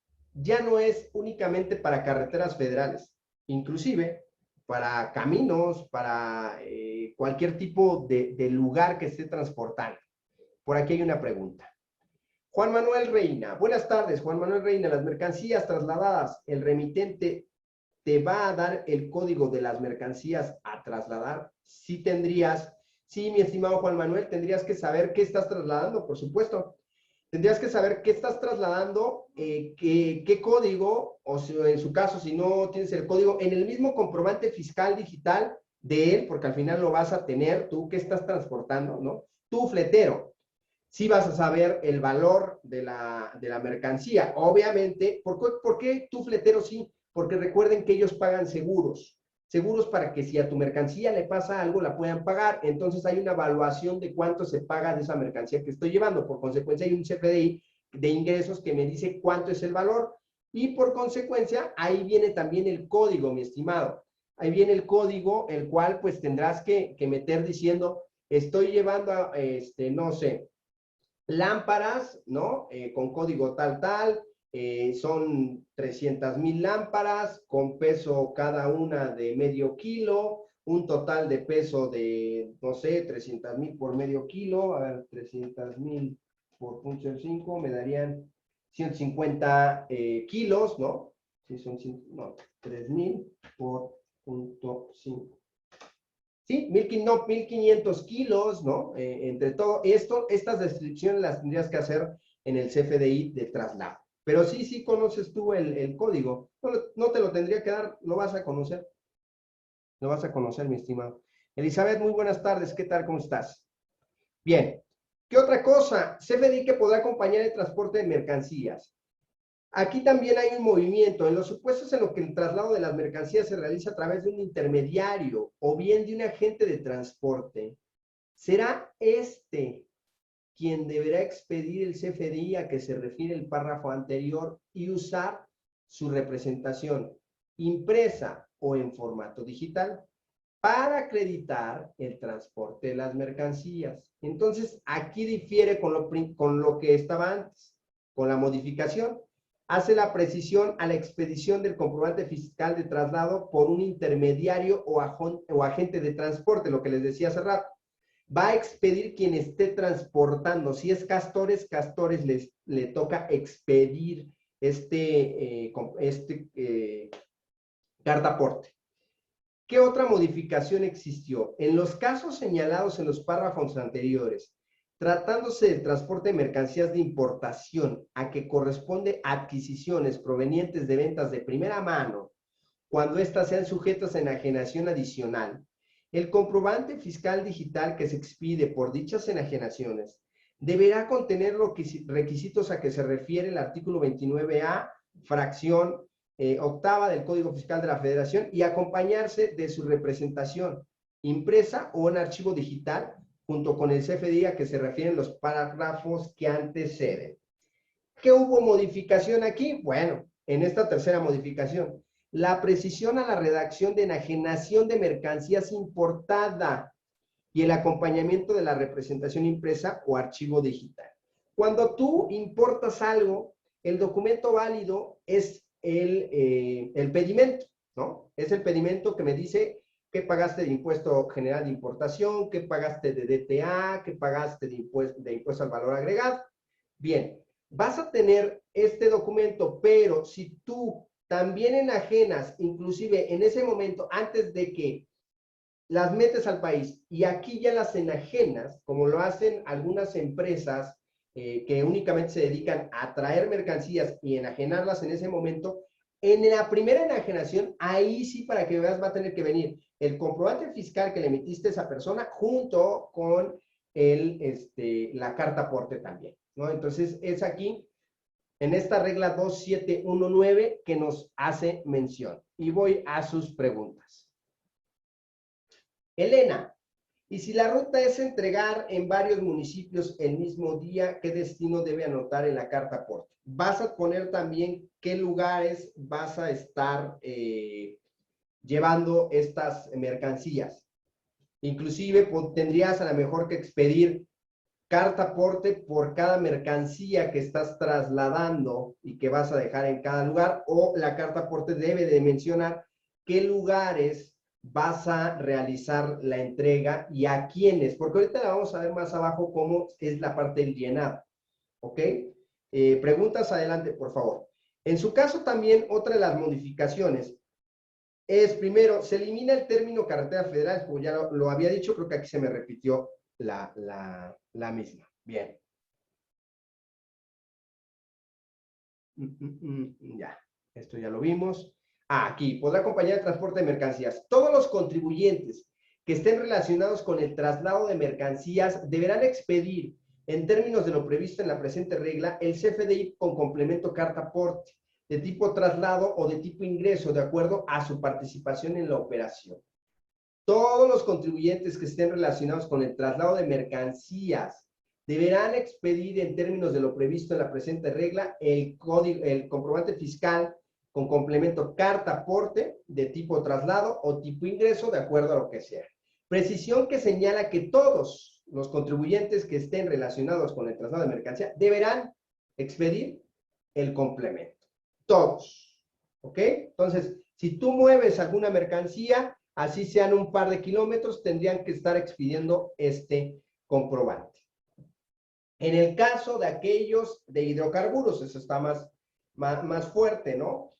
ya no es únicamente para carreteras federales, inclusive para caminos, para cualquier tipo de lugar que esté transportando. Por aquí hay una pregunta. Juan Manuel Reina, buenas tardes, Juan Manuel Reina, las mercancías trasladadas, ¿el remitente te va a dar el código de las mercancías a trasladar? Sí tendrías, sí, mi estimado Juan Manuel, tendrías que saber qué estás trasladando, por supuesto. Tendrías que saber qué estás trasladando, qué código, o si, en su caso, si no tienes el código, en el mismo comprobante fiscal digital de él, porque al final lo vas a tener tú, qué estás transportando, ¿no? Tu fletero. Sí vas a saber el valor de la mercancía. Obviamente, ¿por qué tu fletero sí? Porque recuerden que ellos pagan seguros. Seguros para que si a tu mercancía le pasa algo, la puedan pagar. Entonces hay una evaluación de cuánto se paga de esa mercancía que estoy llevando. Por consecuencia, hay un CFDI de ingresos que me dice cuánto es el valor. Y por consecuencia, ahí viene también el código, mi estimado. Ahí viene el código, el cual pues tendrás que meter diciendo, estoy llevando, no sé, lámparas, ¿no? Con código tal, son 300,000 lámparas, con peso cada una de medio kilo, un total de peso de, no sé, 300,000 por medio kilo, a ver, 300,000 por 0.5, me darían 150 kilos, ¿no? Sí, son, no, 3,000 por 0.5. Sí, 1,500 kilos, ¿no? Entre todo esto, estas descripciones las tendrías que hacer en el CFDI de traslado. Pero sí conoces tú el código. No te lo tendría que dar, lo vas a conocer. Lo vas a conocer, mi estimado. Elizabeth, muy buenas tardes. ¿Qué tal? ¿Cómo estás? Bien. ¿Qué otra cosa? CFDI que podrá acompañar el transporte de mercancías. Aquí también hay un movimiento. En los supuestos en los que el traslado de las mercancías se realiza a través de un intermediario o bien de un agente de transporte, será este quien deberá expedir el CFDI a que se refiere el párrafo anterior y usar su representación impresa o en formato digital para acreditar el transporte de las mercancías. Entonces, aquí difiere con lo que estaba antes, con la modificación. Hace la precisión a la expedición del comprobante fiscal de traslado por un intermediario o agente de transporte, lo que les decía hace rato. Va a expedir quien esté transportando. Si es Castores, le toca expedir cartaporte. ¿Qué otra modificación existió? En los casos señalados en los párrafos anteriores, tratándose del transporte de mercancías de importación a que corresponde adquisiciones provenientes de ventas de primera mano, cuando éstas sean sujetas a enajenación adicional, el comprobante fiscal digital que se expide por dichas enajenaciones deberá contener los requisitos a que se refiere el artículo 29A, fracción octava del Código Fiscal de la Federación y acompañarse de su representación impresa o en archivo digital junto con el CFDI a que se refieren los párrafos que anteceden. ¿Qué hubo modificación aquí? Bueno, en esta tercera modificación, la precisión a la redacción de enajenación de mercancías importada y el acompañamiento de la representación impresa o archivo digital. Cuando tú importas algo, el documento válido es el pedimento, ¿no? Es el pedimento que me dice qué pagaste de impuesto general de importación, qué pagaste de DTA, qué pagaste de impuesto al valor agregado. Bien, vas a tener este documento, pero si tú también enajenas, inclusive en ese momento, antes de que las metes al país y aquí ya las enajenas, como lo hacen algunas empresas que únicamente se dedican a traer mercancías y enajenarlas en ese momento, en la primera enajenación, ahí sí para que veas va a tener que venir el comprobante fiscal que le emitiste a esa persona junto con la carta aporte también, ¿no? Entonces es aquí en esta regla 2719 que nos hace mención. Y voy a sus preguntas. Elena, y si la ruta es entregar en varios municipios el mismo día, ¿qué destino debe anotar en la carta aporte? Vas a poner también qué lugares vas a estar llevando estas mercancías. Inclusive tendrías a lo mejor que expedir carta aporte por cada mercancía que estás trasladando y que vas a dejar en cada lugar, o la carta aporte debe de mencionar qué lugares vas a realizar la entrega y a quiénes, porque ahorita la vamos a ver más abajo cómo es la parte del llenado, ¿ok? Preguntas adelante, por favor. En su caso también, otra de las modificaciones es, primero, se elimina el término carretera federal, como ya lo había dicho, creo que aquí se me repitió la misma. Bien. Ya, esto ya lo vimos. Aquí, podrá acompañar el transporte de mercancías. Todos los contribuyentes que estén relacionados con el traslado de mercancías deberán expedir, en términos de lo previsto en la presente regla, el CFDI con complemento carta aporte, de tipo traslado o de tipo ingreso, de acuerdo a su participación en la operación. Todos los contribuyentes que estén relacionados con el traslado de mercancías deberán expedir en términos de lo previsto en la presente regla el comprobante fiscal con complemento carta aporte de tipo traslado o tipo ingreso, de acuerdo a lo que sea. Precisión que señala que todos los contribuyentes que estén relacionados con el traslado de mercancía deberán expedir el complemento. Todos. ¿Ok? Entonces, si tú mueves alguna mercancía, así sean un par de kilómetros, tendrían que estar expidiendo este comprobante. En el caso de aquellos de hidrocarburos, eso está más fuerte, ¿no?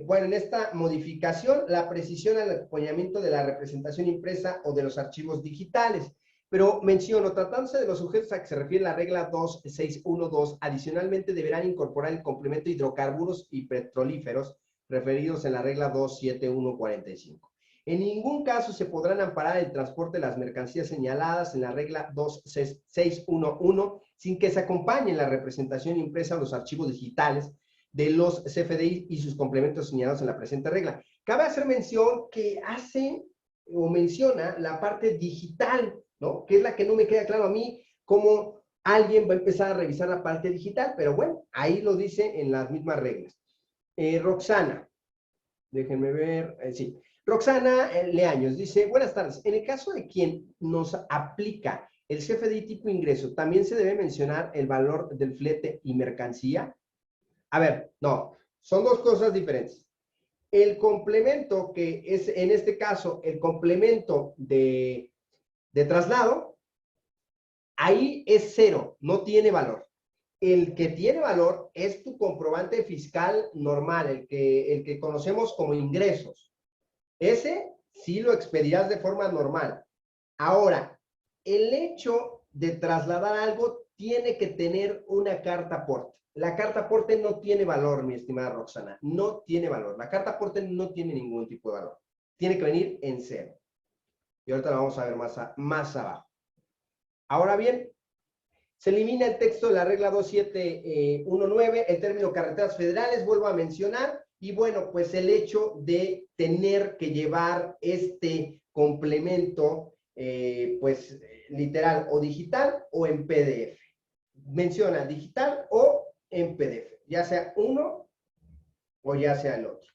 Bueno, en esta modificación, la precisión al acompañamiento de la representación impresa o de los archivos digitales. Pero menciono, tratándose de los sujetos a que se refiere la regla 2612, adicionalmente deberán incorporar el complemento de hidrocarburos y petrolíferos referidos en la regla 27145. En ningún caso se podrán amparar el transporte de las mercancías señaladas en la regla 2611 sin que se acompañe la representación impresa o los archivos digitales de los CFDI y sus complementos señalados en la presente regla. Cabe hacer mención que hace o menciona la parte digital, ¿no? Que es la que no me queda claro a mí, cómo alguien va a empezar a revisar la parte digital, pero bueno, ahí lo dice en las mismas reglas. Roxana, déjenme ver, sí. Roxana Leaños dice, buenas tardes, en el caso de quien nos aplica el CFDI tipo ingreso, ¿también se debe mencionar el valor del flete y mercancía? A ver, no, son dos cosas diferentes. El complemento, que es en este caso el complemento de traslado, ahí es cero, no tiene valor. El que tiene valor es tu comprobante fiscal normal, el que conocemos como ingresos. Ese sí lo expedirás de forma normal. Ahora, el hecho de trasladar algo tiene que tener una carta aporte. La carta aporte no tiene valor, mi estimada Roxana. No tiene valor. La carta aporte no tiene ningún tipo de valor. Tiene que venir en cero. Y ahorita lo vamos a ver más abajo. Ahora bien, se elimina el texto de la regla 2719, el término carreteras federales, vuelvo a mencionar, y bueno, pues el hecho de tener que llevar este complemento, literal, o digital o en PDF. Menciona digital o en PDF, ya sea uno o ya sea el otro.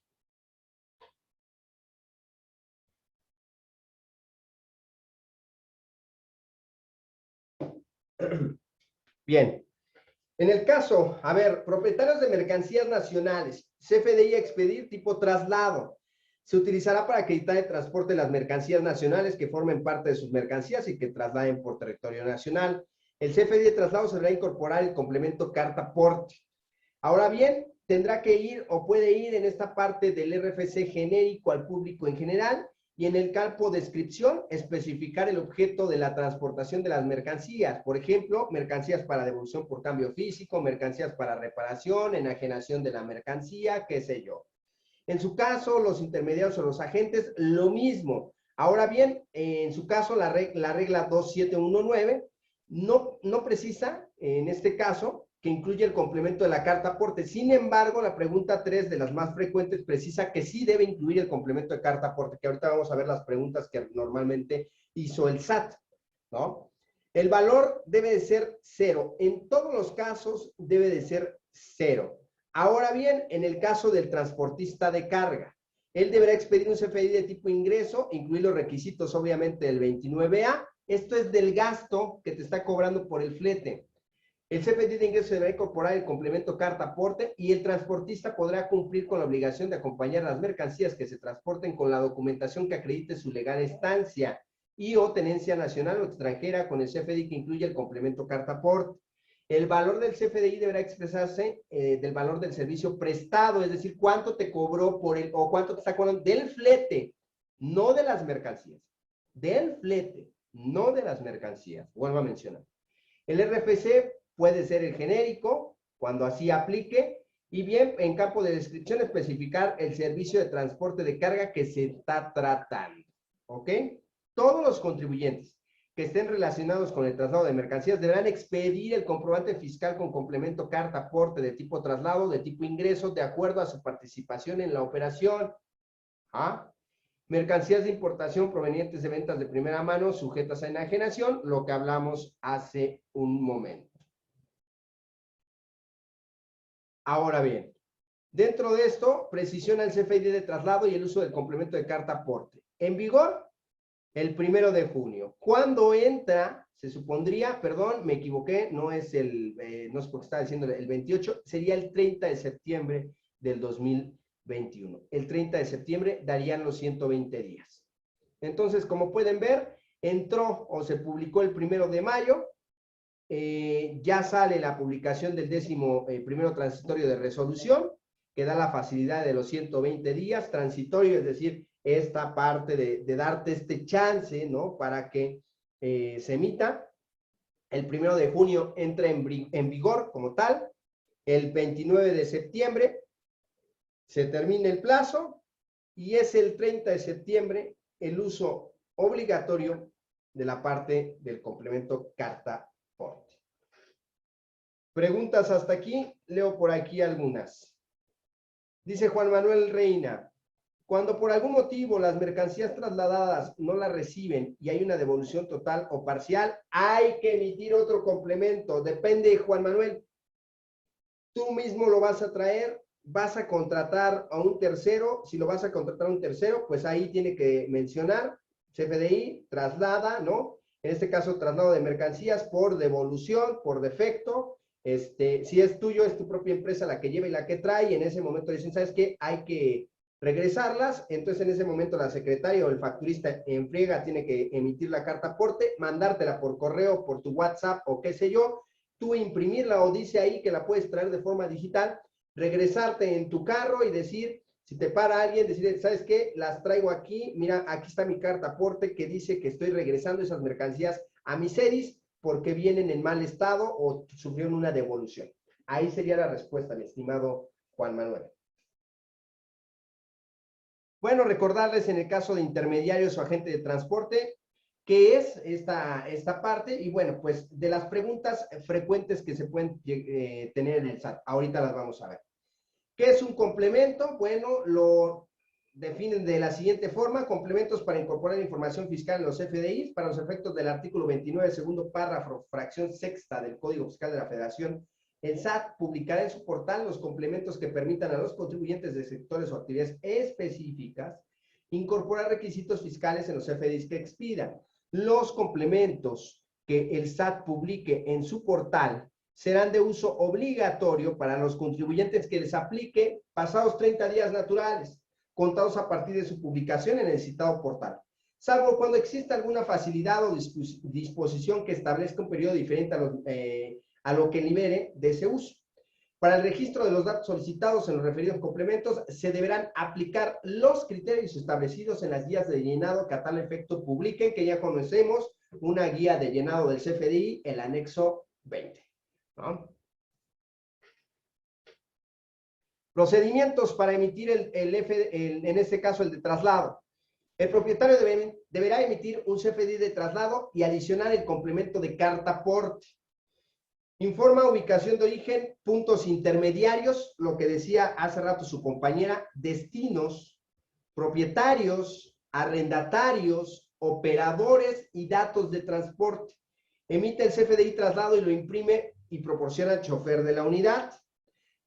Bien. En el caso, a ver, propietarios de mercancías nacionales, CFDI a expedir tipo traslado. Se utilizará para acreditar el transporte de las mercancías nacionales que formen parte de sus mercancías y que trasladen por territorio nacional. El CFDI de traslado se deberá incorporar el complemento carta porte. Ahora bien, tendrá que ir o puede ir en esta parte del RFC genérico al público en general y en el campo descripción especificar el objeto de la transportación de las mercancías. Por ejemplo, mercancías para devolución por cambio físico, mercancías para reparación, enajenación de la mercancía, qué sé yo. En su caso, los intermediarios o los agentes, lo mismo. Ahora bien, en su caso, la regla 2719 no precisa, en este caso, que incluye el complemento de la carta aporte. Sin embargo, la pregunta 3 de las más frecuentes precisa que sí debe incluir el complemento de carta aporte, que ahorita vamos a ver las preguntas que normalmente hizo el SAT, ¿no? El valor debe de ser 0. En todos los casos debe de ser 0. Ahora bien, en el caso del transportista de carga, él deberá expedir un CFDI de tipo ingreso, incluir los requisitos obviamente del 29A. Esto es del gasto que te está cobrando por el flete. El CFDI de ingreso deberá incorporar el complemento carta aporte y el transportista podrá cumplir con la obligación de acompañar las mercancías que se transporten con la documentación que acredite su legal estancia y o tenencia nacional o extranjera con el CFDI que incluye el complemento carta aporte. El valor del CFDI deberá expresarse del valor del servicio prestado, es decir, cuánto te cobró por el, o cuánto te está cobrando del flete, no de las mercancías, del flete, no de las mercancías. Vuelvo a mencionar. El RFC puede ser el genérico, cuando así aplique, y bien, en campo de descripción especificar el servicio de transporte de carga que se está tratando, ¿ok? Todos los contribuyentes que estén relacionados con el traslado de mercancías deberán expedir el comprobante fiscal con complemento carta aporte de tipo traslado, de tipo ingreso, de acuerdo a su participación en la operación. ¿Ah? Mercancías de importación provenientes de ventas de primera mano sujetas a enajenación, lo que hablamos hace un momento. Ahora bien, dentro de esto, precisiona el CFDI de traslado y el uso del complemento de carta aporte. En vigor, el 1 de junio. ¿Cuándo entra? Se supondría, perdón, me equivoqué, no es no es porque estaba diciendo el 28, sería el 30 de septiembre del 2021. El 30 de septiembre darían los 120 días. Entonces, como pueden ver, entró o se publicó el 1 de mayo, ya sale la publicación del 11º transitorio de resolución, que da la facilidad de los 120 días, transitorio, es decir, esta parte de darte este chance, ¿no? Para que se emita. El 1 de junio entra en vigor como tal. El 29 de septiembre se termina el plazo y es el 30 de septiembre el uso obligatorio de la parte del complemento carta porte. Preguntas hasta aquí, leo por aquí algunas. Dice Juan Manuel Reina, cuando por algún motivo las mercancías trasladadas no las reciben y hay una devolución total o parcial, hay que emitir otro complemento. Depende, Juan Manuel. Tú mismo lo vas a traer, vas a contratar a un tercero. Si lo vas a contratar a un tercero, pues ahí tiene que mencionar CFDI, traslada, ¿no? En este caso, traslado de mercancías por devolución, por defecto. Si es tuyo, es tu propia empresa la que lleva y la que trae, y en ese momento dicen, ¿sabes qué? Hay que regresarlas, entonces en ese momento la secretaria o el facturista en friega tiene que emitir la carta aporte, mandártela por correo, por tu WhatsApp o qué sé yo, tú imprimirla o dice ahí que la puedes traer de forma digital, regresarte en tu carro y decir, si te para alguien, decir, ¿sabes qué? Las traigo aquí, mira, aquí está mi carta aporte que dice que estoy regresando esas mercancías a mis sedis porque vienen en mal estado o sufrieron una devolución. Ahí sería la respuesta, mi estimado Juan Manuel. Bueno, recordarles en el caso de intermediarios o agente de transporte, qué es esta parte, y bueno, pues de las preguntas frecuentes que se pueden tener en el SAT. Ahorita las vamos a ver. ¿Qué es un complemento? Bueno, lo definen de la siguiente forma: complementos para incorporar información fiscal en los FDIs para los efectos del artículo 29, segundo párrafo, fracción sexta del Código Fiscal de la Federación El SAT publicará en su portal los complementos que permitan a los contribuyentes de sectores o actividades específicas incorporar requisitos fiscales en los CFDIs que expidan. Los complementos que el SAT publique en su portal serán de uso obligatorio para los contribuyentes que les aplique pasados 30 días naturales, contados a partir de su publicación en el citado portal, salvo cuando exista alguna facilidad o disposición que establezca un periodo diferente a lo que libere de ese uso. Para el registro de los datos solicitados en los referidos complementos, se deberán aplicar los criterios establecidos en las guías de llenado que a tal efecto publiquen, que ya conocemos, una guía de llenado del CFDI, el anexo 20. ¿No? Procedimientos para emitir en este caso el de traslado. El propietario deberá emitir un CFDI de traslado y adicionar el complemento de carta aporte. Informa ubicación de origen, puntos intermediarios, lo que decía hace rato su compañera, destinos, propietarios, arrendatarios, operadores y datos de transporte. Emite el CFDI traslado y lo imprime y proporciona al chofer de la unidad.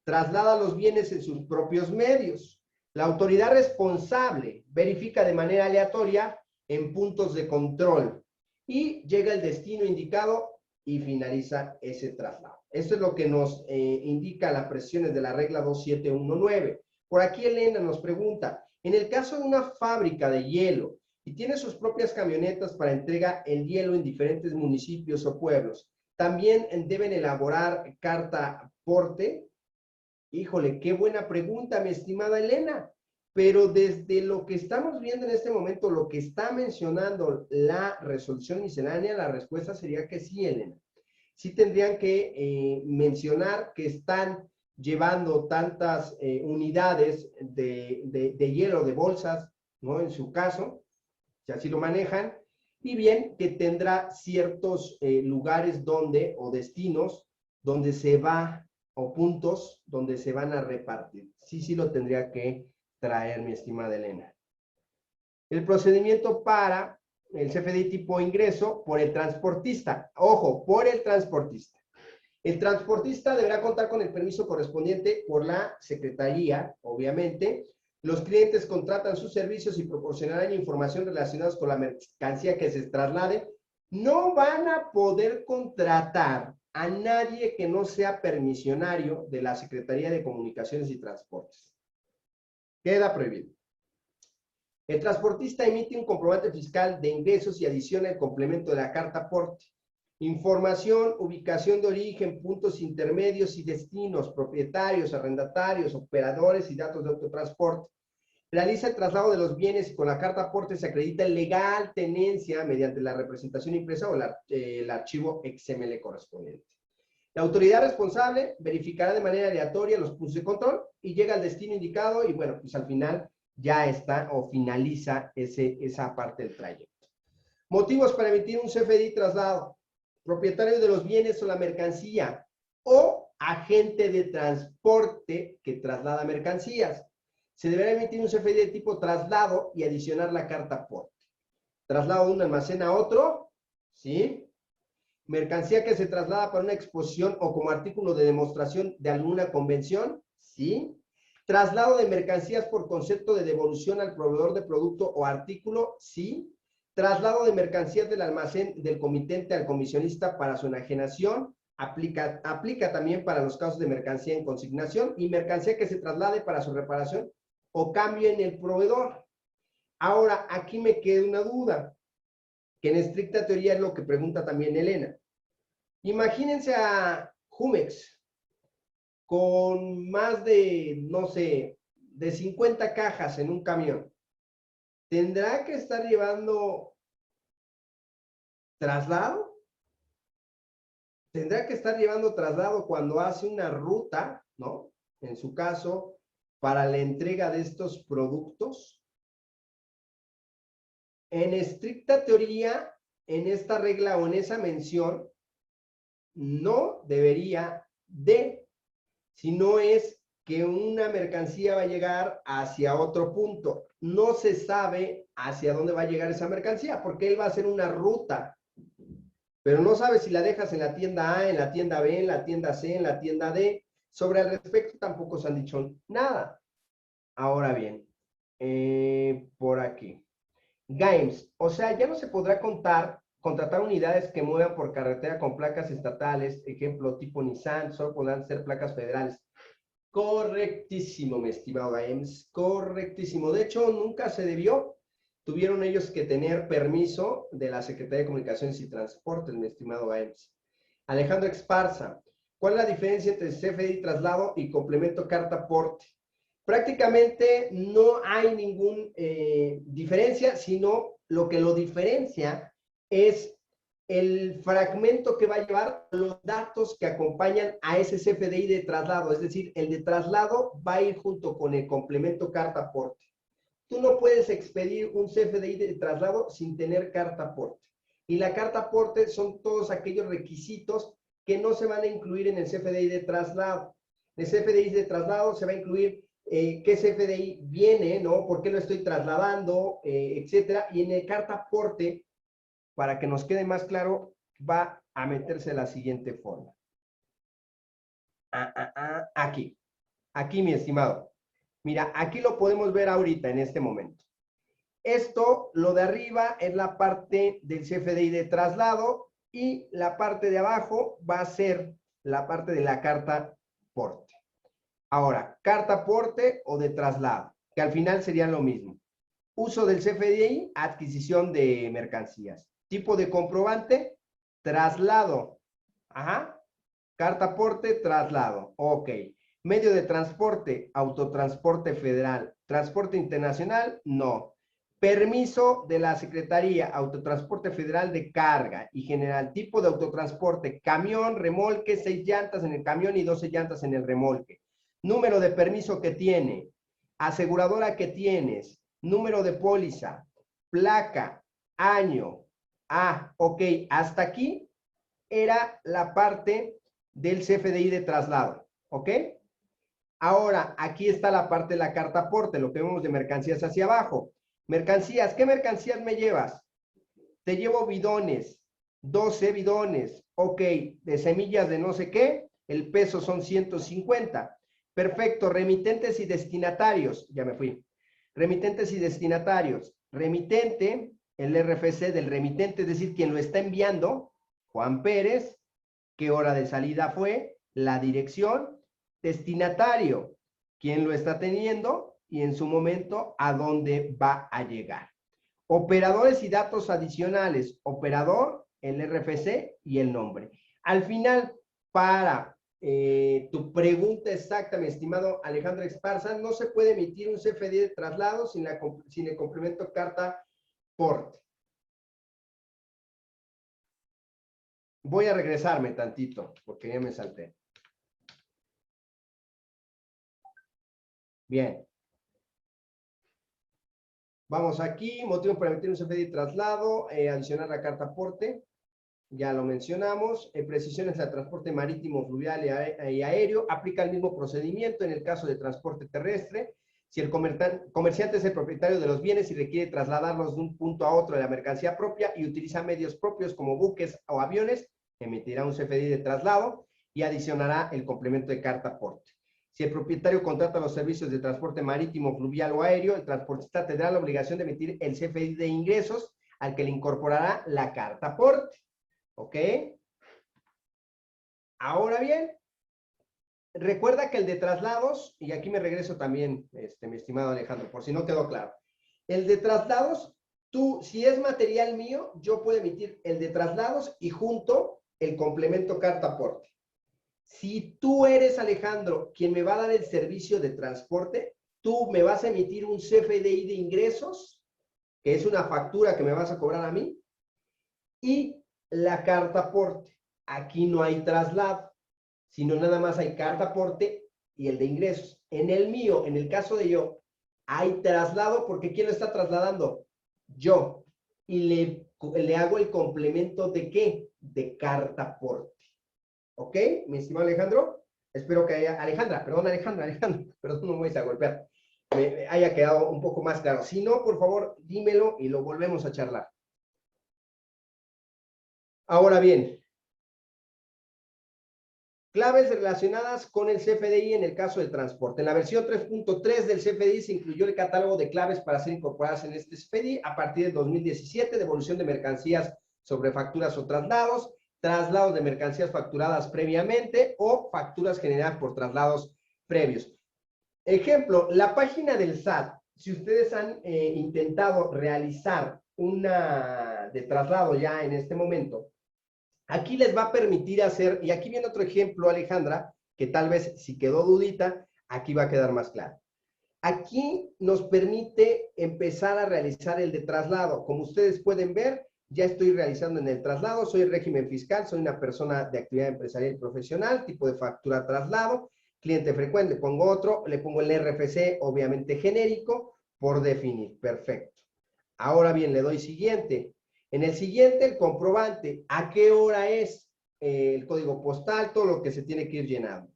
Traslada los bienes en sus propios medios. La autoridad responsable verifica de manera aleatoria en puntos de control y llega al destino indicado y finaliza ese traslado. Esto es lo que nos indica las precisiones de la regla 2719. Por aquí Elena nos pregunta, en el caso de una fábrica de hielo y tiene sus propias camionetas para entrega el hielo en diferentes municipios o pueblos, ¿también deben elaborar carta aporte? Híjole, qué buena pregunta, mi estimada Elena. Pero desde lo que estamos viendo en este momento, lo que está mencionando la resolución miscelánea, la respuesta sería que sí, Elena. Sí tendrían que mencionar que están llevando tantas unidades de hielo, de bolsas, ¿no? En su caso, si así lo manejan, y bien que tendrá ciertos lugares donde, o destinos, donde se va, o puntos donde se van a repartir. Sí lo tendría que traer, mi estimada Elena. El procedimiento para el CFDI tipo ingreso por el transportista. Ojo, por el transportista. El transportista deberá contar con el permiso correspondiente por la Secretaría, obviamente. Los clientes contratan sus servicios y proporcionarán información relacionada con la mercancía que se traslade. No van a poder contratar a nadie que no sea permisionario de la Secretaría de Comunicaciones y Transportes. Queda prohibido. El transportista emite un comprobante fiscal de ingresos y adiciona el complemento de la carta aporte. Información, ubicación de origen, puntos intermedios y destinos, propietarios, arrendatarios, operadores y datos de autotransporte. Realiza el traslado de los bienes y con la carta aporte se acredita legal tenencia mediante la representación impresa o el archivo XML correspondiente. La autoridad responsable verificará de manera aleatoria los puntos de control y llega al destino indicado y bueno, pues al final ya está o finaliza esa parte del trayecto. Motivos para emitir un CFDI traslado. Propietario de los bienes o la mercancía o agente de transporte que traslada mercancías. Se deberá emitir un CFDI de tipo traslado y adicionar la carta aporte. Traslado de un almacén a otro, ¿sí? Mercancía que se traslada para una exposición o como artículo de demostración de alguna convención, ¿sí? Traslado de mercancías por concepto de devolución al proveedor de producto o artículo, ¿sí? Traslado de mercancías del almacén del comitente al comisionista para su enajenación, aplica también para los casos de mercancía en consignación y mercancía que se traslade para su reparación o cambio en el proveedor. Ahora, aquí me queda una duda, que en estricta teoría es lo que pregunta también Elena. Imagínense a Jumex con más de, no sé, de 50 cajas en un camión. ¿Tendrá que estar llevando traslado? ¿Tendrá que estar llevando traslado cuando hace una ruta, ¿no? En su caso, para la entrega de estos productos. En estricta teoría, en esta regla o en esa mención, no debería de, si no es que una mercancía va a llegar hacia otro punto. No se sabe hacia dónde va a llegar esa mercancía, porque él va a hacer una ruta. pero no sabes si la dejas en la tienda A, en la tienda B, en la tienda C, en la tienda D. Sobre el respecto tampoco se han dicho nada. Ahora bien, por aquí. Games, o sea, ya no se podrá contratar unidades que muevan por carretera con placas estatales, ejemplo tipo Nissan, solo podrán ser placas federales. Correctísimo, mi estimado Games, correctísimo. De hecho, nunca se debió. Tuvieron ellos que tener permiso de la Secretaría de Comunicaciones y Transportes, mi estimado Games. Alejandro Esparza, ¿cuál es la diferencia entre CFDI traslado y complemento carta aporte? Prácticamente no hay ninguna diferencia, sino lo que lo diferencia es el fragmento que va a llevar los datos que acompañan a ese CFDI de traslado. Es decir, el de traslado va a ir junto con el complemento carta aporte. Tú no puedes expedir un CFDI de traslado sin tener carta aporte. Y la carta aporte son todos aquellos requisitos que no se van a incluir en el CFDI de traslado. En el CFDI de traslado se va a incluir qué CFDI viene, ¿no? ¿Por qué lo estoy trasladando? Etcétera. Y en el carta aporte, para que nos quede más claro, va a meterse de la siguiente forma. Aquí. Aquí, mi estimado. Mira, aquí lo podemos ver ahorita, en este momento. Esto, lo de arriba, es la parte del CFDI de traslado y la parte de abajo va a ser la parte de la carta aporte. Ahora, carta aporte o de traslado, que al final serían lo mismo. Uso del CFDI, adquisición de mercancías. Tipo de comprobante, traslado. Ajá. Carta aporte, traslado. Ok. Medio de transporte, autotransporte federal. Transporte internacional, no. Permiso de la Secretaría, autotransporte federal de carga y general. Tipo de autotransporte, camión, remolque, 6 llantas en el camión y 12 llantas en el remolque. Número de permiso que tiene, aseguradora que tienes, número de póliza, placa, año. Ah, ok, hasta aquí era la parte del CFDI de traslado, ¿ok? Ahora, aquí está la parte de la carta aporte, lo que vemos de mercancías hacia abajo. Mercancías, ¿qué mercancías me llevas? Te llevo bidones, 12 bidones, ok, de semillas de no sé qué, el peso son 150. Perfecto, remitentes y destinatarios, ya me fui. Remitentes y destinatarios. Remitente, el RFC del remitente, es decir, quien lo está enviando, Juan Pérez, qué hora de salida fue, la dirección, destinatario, quién lo está teniendo y en su momento a dónde va a llegar. Operadores y datos adicionales, operador, el RFC y el nombre. Al final, para tu pregunta exacta, mi estimado Alejandro Esparza, no se puede emitir un CFDI de traslado sin el complemento carta aporte. Voy a regresarme tantito, porque ya me salté. Bien. Vamos aquí, motivo para emitir un CFDI de traslado, adicionar la carta aporte. Ya lo mencionamos, precisiones del transporte marítimo, fluvial y aéreo, aplica el mismo procedimiento en el caso de transporte terrestre. Si el comerciante es el propietario de los bienes y requiere trasladarlos de un punto a otro de la mercancía propia y utiliza medios propios como buques o aviones, emitirá un CFDI de traslado y adicionará el complemento de carta aporte. Si el propietario contrata los servicios de transporte marítimo, fluvial o aéreo, el transportista tendrá la obligación de emitir el CFDI de ingresos al que le incorporará la carta aporte. ¿Ok? Ahora bien, recuerda que el de traslados, y aquí me regreso también, mi estimado Alejandro, por si no quedó claro. El de traslados, tú, si es material mío, yo puedo emitir el de traslados y junto el complemento carta aporte. Si tú eres, Alejandro, quien me va a dar el servicio de transporte, tú me vas a emitir un CFDI de ingresos, que es una factura que me vas a cobrar a mí, y la carta aporte. Aquí no hay traslado, sino nada más hay carta aporte y el de ingresos. En el mío, en el caso de yo, hay traslado porque ¿quién lo está trasladando? Yo. Y le hago el complemento de ¿qué? De carta aporte. ¿Ok? Mi estimado Alejandro. Espero que haya, Alejandra, perdón, no me vais a golpear. Me haya quedado un poco más claro. Si no, por favor, dímelo y lo volvemos a charlar. Ahora bien, claves relacionadas con el CFDI en el caso del transporte. En la versión 3.3 del CFDI se incluyó el catálogo de claves para ser incorporadas en este CFDI a partir del 2017, devolución de mercancías sobre facturas o traslados, traslados de mercancías facturadas previamente o facturas generadas por traslados previos. Ejemplo, la página del SAT, si ustedes han intentado realizar una de traslado ya en este momento, aquí les va a permitir hacer, y aquí viene otro ejemplo, Alejandra, que tal vez si quedó dudita, aquí va a quedar más claro. Aquí nos permite empezar a realizar el de traslado. Como ustedes pueden ver, ya estoy realizando en el traslado, soy régimen fiscal, soy una persona de actividad empresarial y profesional, tipo de factura traslado, cliente frecuente, pongo otro, le pongo el RFC, obviamente genérico, por definir, perfecto. Ahora bien, le doy siguiente. En el siguiente, el comprobante, ¿a qué hora es? El código postal, todo lo que se tiene que ir llenando.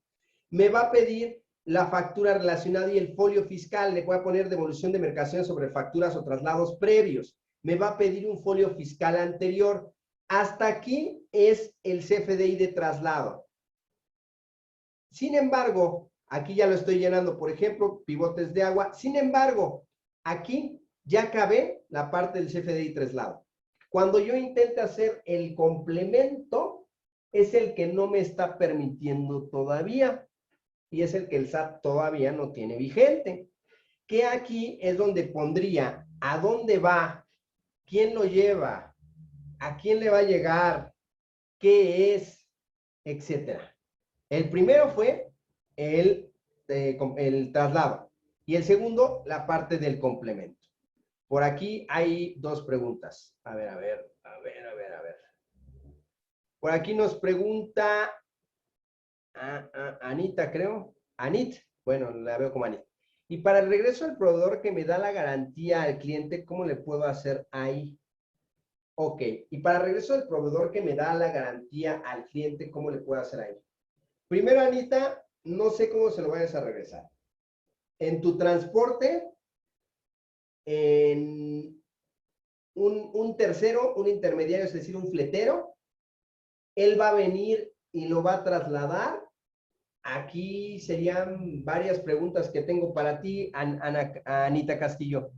Me va a pedir la factura relacionada y el folio fiscal. Le voy a poner devolución de mercancías sobre facturas o traslados previos. Me va a pedir un folio fiscal anterior. Hasta aquí es el CFDI de traslado. Sin embargo, aquí ya lo estoy llenando, por ejemplo, pivotes de agua. Sin embargo, aquí ya acabé la parte del CFDI traslado. Cuando yo intente hacer el complemento, es el que no me está permitiendo todavía. Y es el que el SAT todavía no tiene vigente. Que aquí es donde pondría a dónde va, quién lo lleva, a quién le va a llegar, qué es, etcétera. El primero fue el traslado y el segundo, la parte del complemento. Por aquí hay dos preguntas. A ver. Por aquí nos pregunta Anita, creo. Anit, bueno, la veo como Anit. Y para el regreso al proveedor que me da la garantía al cliente, ¿cómo le puedo hacer ahí? Ok, y para el regreso del proveedor que me da la garantía al cliente, ¿cómo le puedo hacer ahí? Primero, Anita, no sé cómo se lo vayas a regresar. En tu transporte, en un tercero, un intermediario, es decir, un fletero, él va a venir y lo va a trasladar. Aquí serían varias preguntas que tengo para ti, Anita Castillo.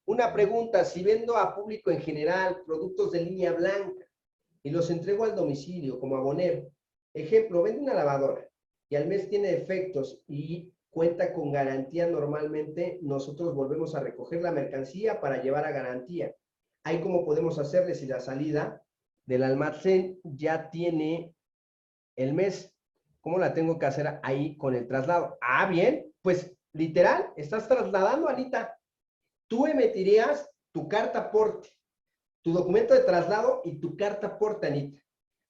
Una pregunta, si vendo a público en general productos de línea blanca y los entrego al domicilio como abonero, ejemplo, vendo una lavadora y al mes tiene defectos y cuenta con garantía, normalmente nosotros volvemos a recoger la mercancía para llevar a garantía. Ahí cómo podemos hacerle si la salida del almacén ya tiene el mes. ¿Cómo la tengo que hacer ahí con el traslado? Ah, bien, pues literal, estás trasladando, Anita. Tú emitirías tu carta aporte, tu documento de traslado y tu carta aporte, Anita.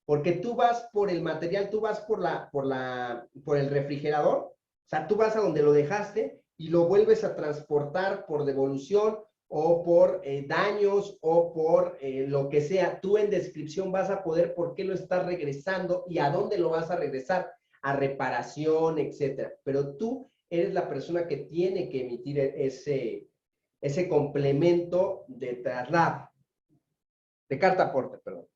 Porque tú vas por el material, tú vas por el refrigerador, o sea, tú vas a donde lo dejaste y lo vuelves a transportar por devolución o por daños o por lo que sea. Tú en descripción vas a poder por qué lo estás regresando y a dónde lo vas a regresar, a reparación, etcétera. Pero tú eres la persona que tiene que emitir ese complemento de traslado, de carta aporte, perdón.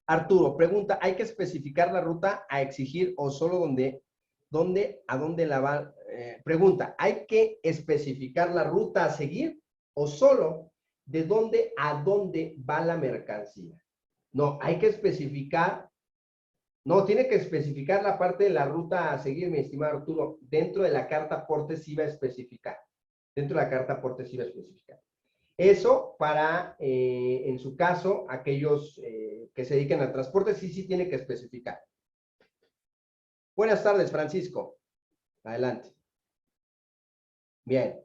Arturo, pregunta, ¿hay que especificar la ruta a exigir o solo a dónde la va? Pregunta, ¿hay que especificar la ruta a seguir o solo de dónde a dónde va la mercancía? No, hay que especificar, no, tiene que especificar la parte de la ruta a seguir, mi estimado Arturo. Dentro de la carta aporte sí va a especificar. Dentro de la carta aporte sí va a especificar. Eso para, en su caso, aquellos que se dediquen al transporte, sí tiene que especificar. Buenas tardes, Francisco. Adelante. Bien.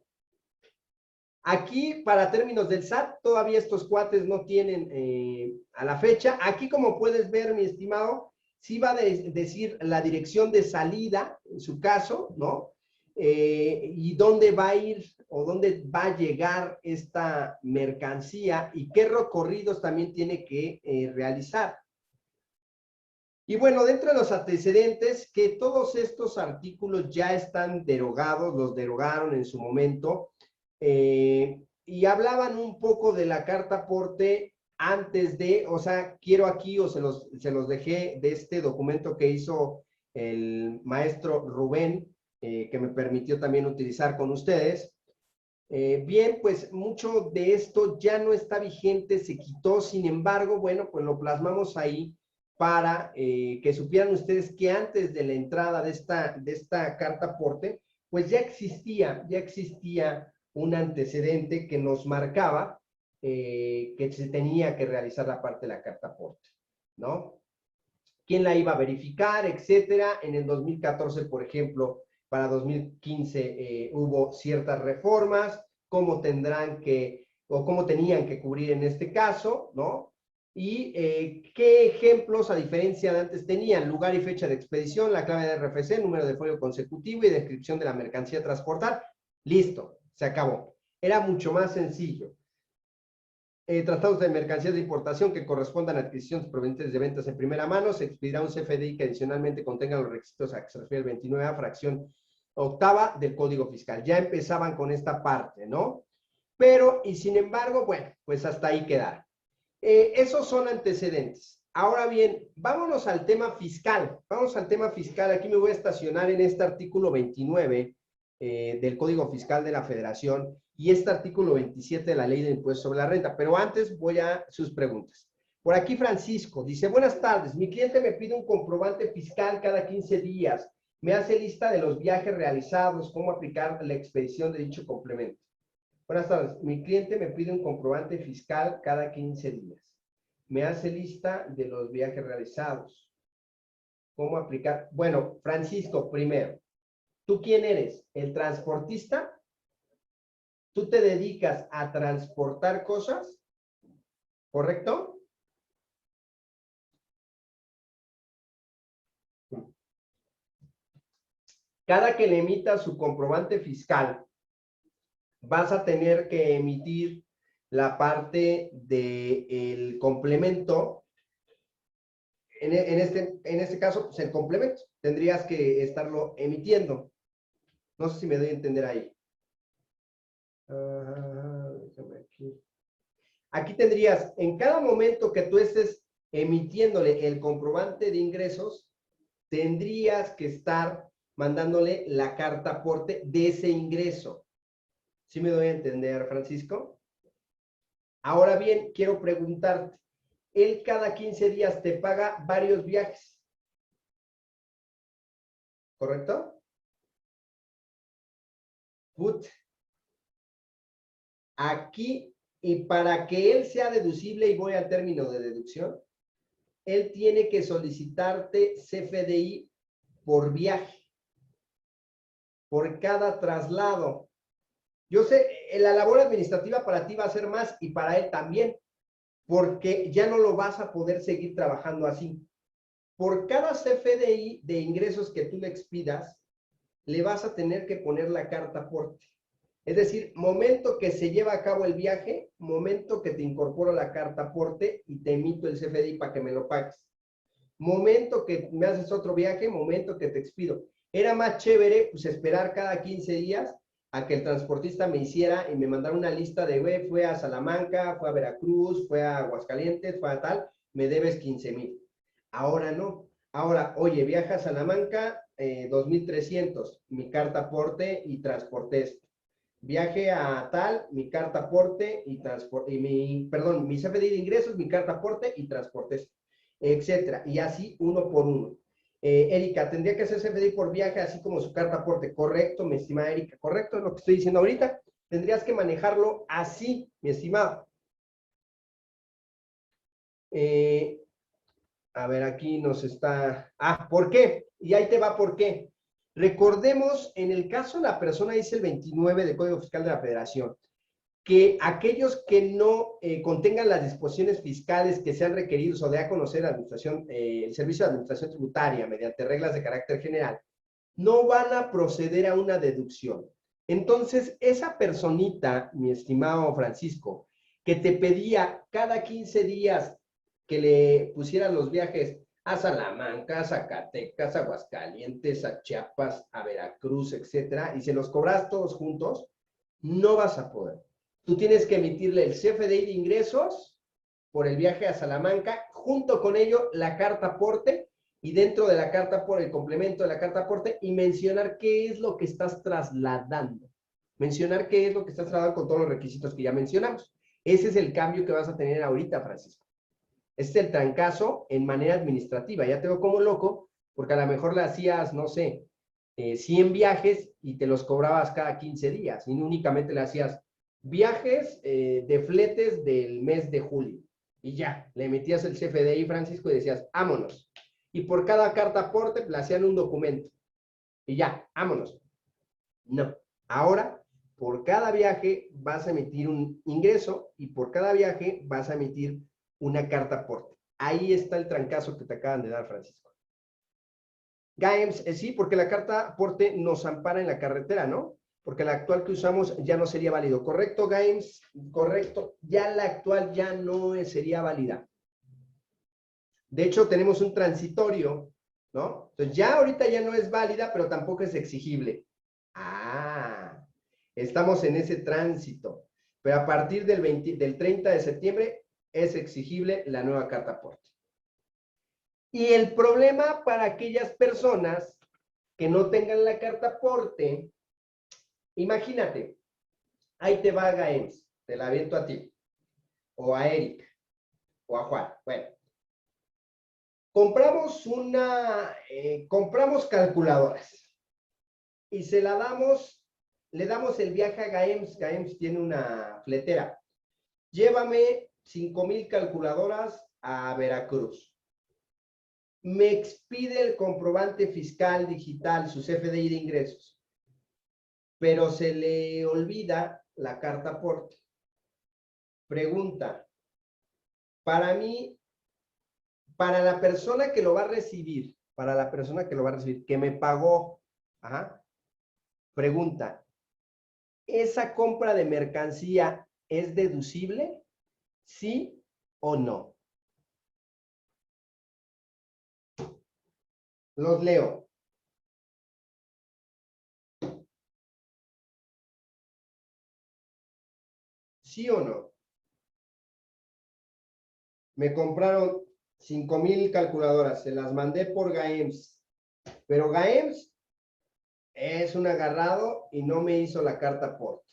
Aquí, para términos del SAT, todavía estos cuates no tienen a la fecha. Aquí, como puedes ver, mi estimado, sí va a decir la dirección de salida, en su caso, ¿no? Y dónde va a ir o dónde va a llegar esta mercancía y qué recorridos también tiene que realizar. Y bueno, dentro de los antecedentes, que todos estos artículos ya están derogados, los derogaron en su momento, y hablaban un poco de la carta aporte antes de, o sea, quiero aquí, o se los dejé de este documento que hizo el maestro Rubén, que me permitió también utilizar con ustedes. Bien, pues mucho de esto ya no está vigente, se quitó, sin embargo, bueno, pues lo plasmamos ahí para que supieran ustedes que antes de la entrada de esta carta aporte, pues ya existía un antecedente que nos marcaba que se tenía que realizar la parte de la carta aporte, ¿no? ¿Quién la iba a verificar, etcétera? En el 2014, por ejemplo, para 2015 hubo ciertas reformas, cómo tendrán que, o cómo tenían que cubrir en este caso, ¿no? Y qué ejemplos, a diferencia de antes, tenían lugar y fecha de expedición, la clave de RFC, número de folio consecutivo y descripción de la mercancía a transportar. Listo, se acabó. Era mucho más sencillo. Tratados de mercancías de importación que correspondan a adquisiciones provenientes de ventas en primera mano, se expedirá un CFDI que adicionalmente contenga los requisitos a que se refiere el 29A, fracción octava del Código Fiscal. Ya empezaban con esta parte, ¿no? Pero, y sin embargo, bueno, pues hasta ahí quedaron. Esos son antecedentes. Ahora bien, vámonos al tema fiscal. Vamos al tema fiscal. Aquí me voy a estacionar en este artículo 29 del Código Fiscal de la Federación y este artículo 27 de la Ley de Impuestos sobre la Renta. Pero antes voy a sus preguntas. Por aquí Francisco dice, buenas tardes, mi cliente me pide un comprobante fiscal cada 15 días. Me hace lista de los viajes realizados, cómo aplicar la expedición de dicho complemento. Buenas tardes, mi cliente me pide un comprobante fiscal cada 15 días. Me hace lista de los viajes realizados. ¿Cómo aplicar? Bueno, Francisco, primero, ¿tú quién eres? ¿El transportista? ¿Tú te dedicas a transportar cosas? ¿Correcto? Cada que le emita su comprobante fiscal, vas a tener que emitir la parte del complemento. En este caso, pues el complemento. Tendrías que estarlo emitiendo. No sé si me doy a entender ahí. Aquí. Aquí tendrías, en cada momento que tú estés emitiéndole el comprobante de ingresos, tendrías que estar mandándole la carta aporte de ese ingreso. ¿Sí me doy a entender, Francisco? Ahora bien, quiero preguntarte, él cada 15 días te paga varios viajes, ¿correcto? Put. Aquí, y para que él sea deducible, y voy al término de deducción, él tiene que solicitarte CFDI por viaje, por cada traslado. Yo sé, la labor administrativa para ti va a ser más y para él también, porque ya no lo vas a poder seguir trabajando así. Por cada CFDI de ingresos que tú le expidas, le vas a tener que poner la carta aporte. Es decir, momento que se lleva a cabo el viaje, momento que te incorporo la carta aporte y te emito el CFDI para que me lo pagues. Momento que me haces otro viaje, momento que te expido. Era más chévere pues esperar cada 15 días a que el transportista me hiciera y me mandara una lista de, güey, fue a Salamanca, fue a Veracruz, fue a Aguascalientes, fue a tal, me debes 15,000. Ahora no. Ahora, oye, viaja a Salamanca, 2,300, mi carta aporte y transporte esto. Viaje a tal, mi carta aporte y transporte, y perdón, mi CFDI de ingresos, mi carta aporte y transporte esto, etcétera. Y así uno por uno. Erika, tendría que hacer CFDI por viaje, así como su carta aporte. Correcto, mi estimada Erika, correcto, es lo que estoy diciendo ahorita. Tendrías que manejarlo así, mi estimado. A ver, aquí nos está... Ah, ¿por qué? Y ahí te va por qué. Recordemos, en el caso de la persona, dice el 29 del Código Fiscal de la Federación, que aquellos que no contengan las disposiciones fiscales que sean requeridos o de a conocer la administración, el Servicio de Administración Tributaria mediante reglas de carácter general, no van a proceder a una deducción. Entonces, esa personita, mi estimado Francisco, que te pedía cada 15 días que le pusieran los viajes a Salamanca, a Zacatecas, a Aguascalientes, a Chiapas, a Veracruz, etcétera, y se los cobras todos juntos, no vas a poder. Tú tienes que emitirle el CFDI de ingresos por el viaje a Salamanca, junto con ello la carta aporte, y dentro de la carta por el complemento de la carta aporte, y mencionar qué es lo que estás trasladando. Mencionar qué es lo que estás trasladando con todos los requisitos que ya mencionamos. Ese es el cambio que vas a tener ahorita, Francisco. Este es el trancazo en manera administrativa. Ya te veo como loco, porque a lo mejor le hacías, no sé, 100 viajes y te los cobrabas cada 15 días. Y únicamente le hacías viajes de fletes del mes de julio. Y ya, le metías el CFDI, Francisco, y decías, vámonos. Y por cada carta aporte le hacían un documento. Y ya, vámonos. No. Ahora, por cada viaje vas a emitir un ingreso y por cada viaje vas a emitir una carta aporte. Ahí está el trancazo que te acaban de dar, Francisco. GAEMS, sí, porque la carta aporte nos ampara en la carretera, ¿no? Porque la actual que usamos ya no sería válido. ¿Correcto, GAEMS? Correcto. Ya la actual ya no sería válida. De hecho, tenemos un transitorio, ¿no? Entonces, ya ahorita ya no es válida, pero tampoco es exigible. Ah, estamos en ese tránsito. Pero a partir del 30 de septiembre es exigible la nueva carta aporte. Y el problema para aquellas personas que no tengan la carta aporte, imagínate, ahí te va GAEMS, te la aviento a ti, o a Eric, o a Juan. Bueno, compramos calculadoras y se la damos, le damos el viaje a GAEMS. GAEMS tiene una fletera. Llévame 5,000 calculadoras a Veracruz. Me expide el comprobante fiscal digital, su CFDI de ingresos, pero se le olvida la carta aporte. Pregunta, para mí, para la persona que lo va a recibir, que me pagó, pregunta, ¿esa compra de mercancía es deducible? ¿Sí o no? Los leo. ¿Sí o no? Me compraron 5,000 calculadoras, se las mandé por GAEMS, pero GAEMS es un agarrado y no me hizo la carta aporte.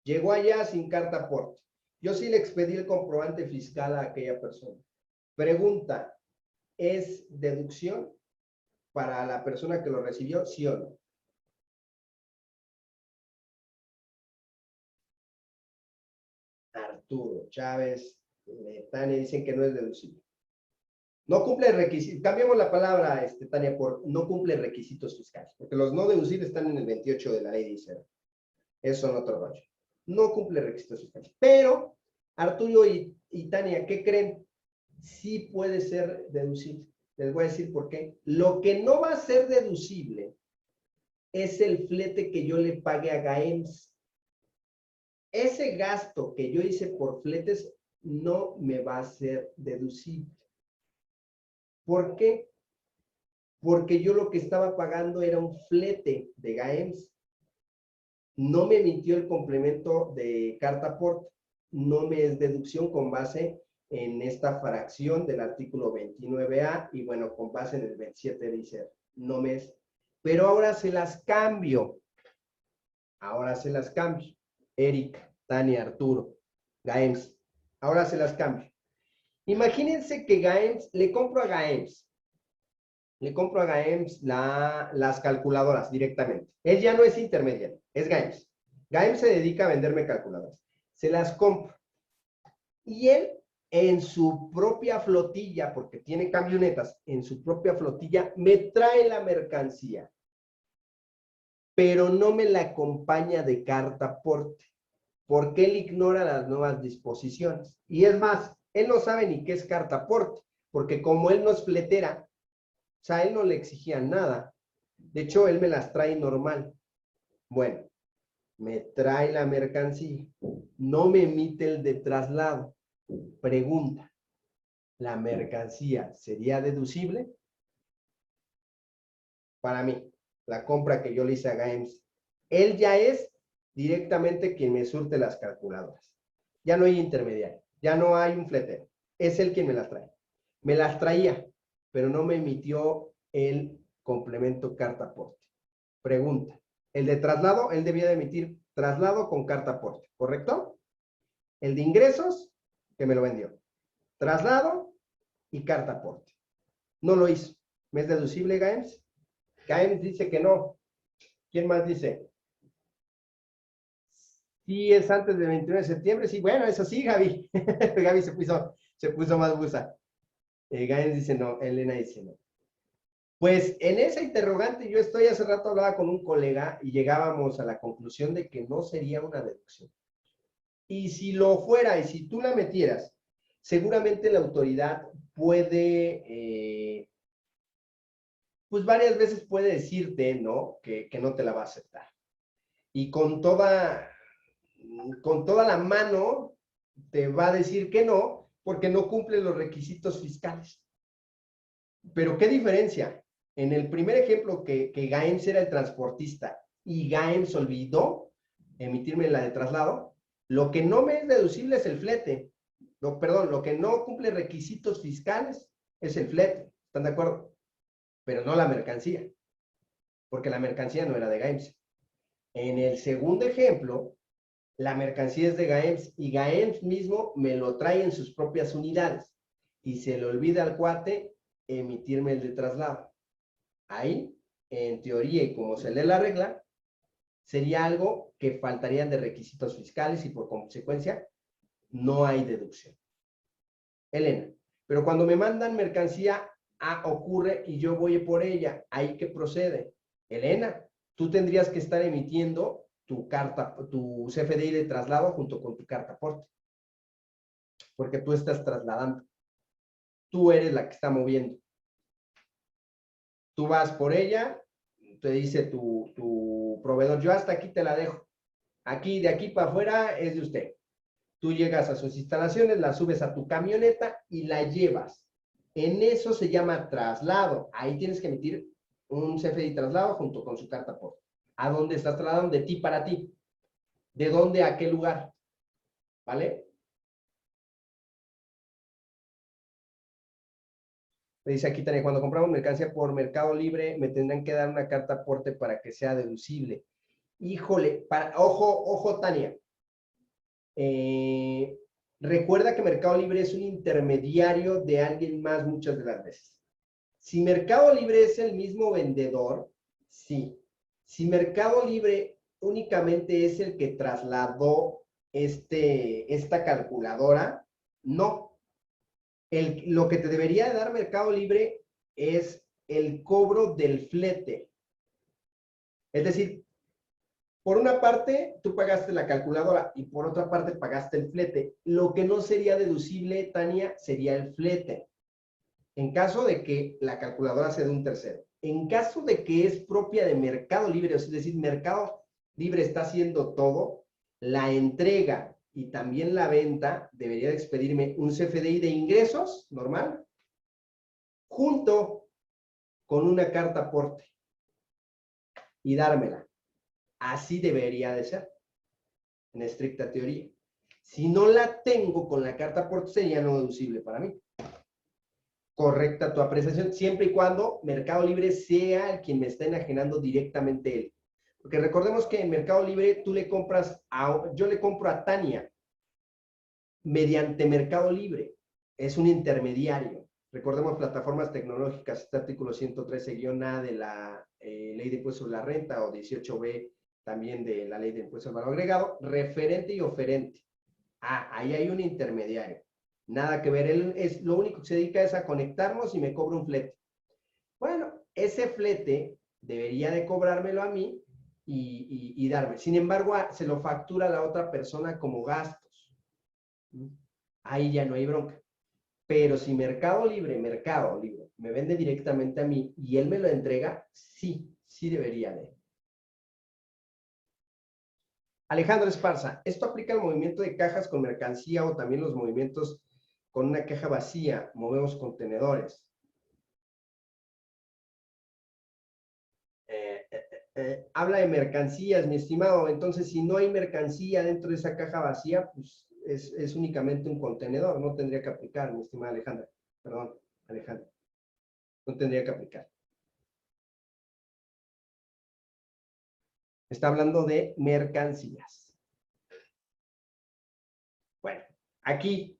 Llegó allá sin carta aporte. Yo sí le expedí el comprobante fiscal a aquella persona. Pregunta, ¿es deducción para la persona que lo recibió, sí o no? Arturo, Chávez, Tania dicen que no es deducible. No cumple requisitos, cambiamos la palabra, Tania, por no cumple requisitos fiscales, porque los no deducibles están en el 28 de la ley, dice. Eso son otro rollo. No cumple requisitos fiscales. Pero, Arturo y Tania, ¿qué creen? Sí puede ser deducible. Les voy a decir por qué. Lo que no va a ser deducible es el flete que yo le pague a GAEMS. Ese gasto que yo hice por fletes no me va a ser deducible. ¿Por qué? Porque yo lo que estaba pagando era un flete de GAEMS. No me emitió el complemento de carta aporte. No me es deducción con base en esta fracción del artículo 29A y bueno, con base en el 27 dice, no me es. Pero ahora se las cambio. Eric, Tania, Arturo, GAEMS. Ahora se las cambio. Imagínense que GAEMS, le compro a GAEMS las calculadoras directamente. Él ya no es intermediario, es GAEMS. GAEMS se dedica a venderme calculadoras. Se las compro. Y él, en su propia flotilla, porque tiene camionetas, en su propia flotilla, me trae la mercancía, pero no me la acompaña de carta aporte, porque él ignora las nuevas disposiciones. Y es más, él no sabe ni qué es carta aporte, porque como él no es fletera, o sea, a él no le exigían nada. De hecho, él me las trae normal. Bueno, me trae la mercancía, no me emite el de traslado. Pregunta, ¿la mercancía sería deducible? Para mí, la compra que yo le hice a GAEMS, él ya es directamente quien me surte las calculadoras. Ya no hay intermediario. Ya no hay un fletero. Es él quien me las trae. Me las traía, pero no me emitió el complemento carta aporte. Pregunta. El de traslado, él debía de emitir traslado con carta aporte, ¿correcto? El de ingresos, que me lo vendió. Traslado y carta aporte. No lo hizo. ¿Me es deducible, Gaems? Gaems dice que no. ¿Quién más dice? Sí, es antes del 21 de septiembre. Sí, bueno, eso sí, Gaby. Gaby se puso más busa. Gaems dice no, Elena dice no. Pues en esa interrogante yo estoy, hace rato hablaba con un colega y llegábamos a la conclusión de que no sería una deducción. Y si lo fuera, y si tú la metieras, seguramente la autoridad puede, pues varias veces puede decirte, ¿no? Que no te la va a aceptar. Y con toda la mano te va a decir que no, porque no cumple los requisitos fiscales. Pero ¿qué diferencia? En el primer ejemplo que Gaems era el transportista y Gaems olvidó emitirme la de traslado, lo que no me es deducible es el flete. Perdón, lo que no cumple requisitos fiscales es el flete. ¿Están de acuerdo? Pero no la mercancía, porque la mercancía no era de Gaems. En el segundo ejemplo, la mercancía es de Gaems y Gaems mismo me lo trae en sus propias unidades y se le olvida al cuate emitirme el de traslado. Ahí, en teoría y como se lee la regla, sería algo que faltarían de requisitos fiscales y por consecuencia no hay deducción. Elena, pero cuando me mandan mercancía, ocurre y yo voy por ella, ¿ahí qué procede? Elena, tú tendrías que estar emitiendo tu CFDI de traslado junto con tu carta aporte, porque tú estás trasladando. Tú eres la que está moviendo. Tú vas por ella, te dice tu proveedor, yo hasta aquí te la dejo. Aquí, de aquí para afuera es de usted. Tú llegas a sus instalaciones, la subes a tu camioneta y la llevas. En eso se llama traslado. Ahí tienes que emitir un CFDI traslado junto con su carta aporte. ¿A dónde estás trasladando? De ti para ti. ¿De dónde a qué lugar? ¿Vale? Me dice aquí, Tania, cuando compramos mercancía por Mercado Libre, me tendrán que dar una carta aporte para que sea deducible. Híjole, ojo, Tania. Recuerda que Mercado Libre es un intermediario de alguien más muchas de las veces. Si Mercado Libre es el mismo vendedor, sí. Si Mercado Libre únicamente es el que trasladó esta calculadora, no. Lo que te debería dar Mercado Libre es el cobro del flete. Es decir, por una parte, tú pagaste la calculadora y por otra parte pagaste el flete. Lo que no sería deducible, Tania, sería el flete. En caso de que la calculadora sea de un tercero. En caso de que es propia de Mercado Libre, es decir, Mercado Libre está haciendo todo, la entrega y también la venta debería de expedirme un CFDI de ingresos normal junto con una carta aporte y dármela. Así debería de ser, en estricta teoría. Si no la tengo con la carta aporte, sería no deducible para mí. Correcta tu apreciación, siempre y cuando Mercado Libre sea el quien me está enajenando directamente él. Porque recordemos que en Mercado Libre tú le compras yo le compro a Tania mediante Mercado Libre. Es un intermediario. Recordemos plataformas tecnológicas, este artículo 113-A de la Ley de Impuestos sobre la Renta o 18B también de la Ley de Impuestos al Valor Agregado, referente y oferente. Ahí hay un intermediario. Nada que ver, él es lo único que se dedica es a conectarnos y me cobra un flete. Bueno, ese flete debería de cobrármelo a mí y darme. Sin embargo, se lo factura a la otra persona como gastos. Ahí ya no hay bronca. Pero si Mercado Libre, me vende directamente a mí y él me lo entrega, sí debería de. Alejandro Esparza, ¿esto aplica al movimiento de cajas con mercancía o también los movimientos con una caja vacía? Movemos contenedores. Habla de mercancías, mi estimado. Entonces, si no hay mercancía dentro de esa caja vacía, pues es únicamente un contenedor, no tendría que aplicar, mi estimada Alejandra. Perdón, Alejandra. No tendría que aplicar. Está hablando de mercancías. Bueno, aquí,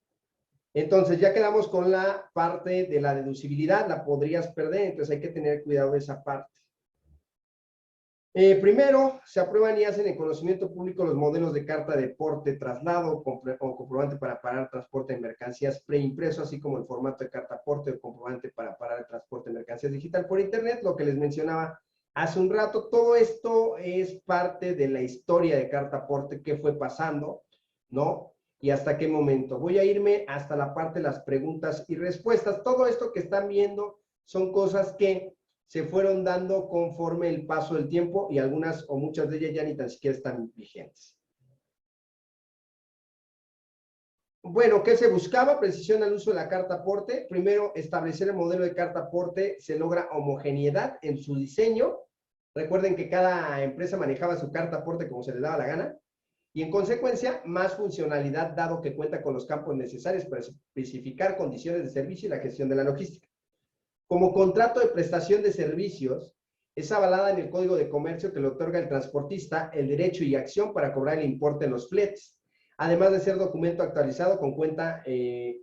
entonces ya quedamos con la parte de la deducibilidad, la podrías perder, entonces hay que tener cuidado de esa parte. Primero, se aprueban y hacen en conocimiento público los modelos de carta de porte, traslado o comprobante para parar transporte de mercancías preimpreso, así como el formato de carta porte o comprobante para parar el transporte de mercancías digital por internet, lo que les mencionaba hace un rato. Todo esto es parte de la historia de carta porte, qué fue pasando, ¿no? Y hasta qué momento. Voy a irme hasta la parte de las preguntas y respuestas. Todo esto que están viendo son cosas que se fueron dando conforme el paso del tiempo y algunas o muchas de ellas ya ni tan siquiera están vigentes. Bueno, ¿qué se buscaba? Precisión al uso de la carta aporte. Primero, establecer el modelo de carta aporte. Se logra homogeneidad en su diseño. Recuerden que cada empresa manejaba su carta aporte como se le daba la gana. Y en consecuencia, más funcionalidad dado que cuenta con los campos necesarios para especificar condiciones de servicio y la gestión de la logística. Como contrato de prestación de servicios, es avalada en el Código de Comercio que le otorga al transportista el derecho y acción para cobrar el importe en los fletes, además de ser documento actualizado con cuenta,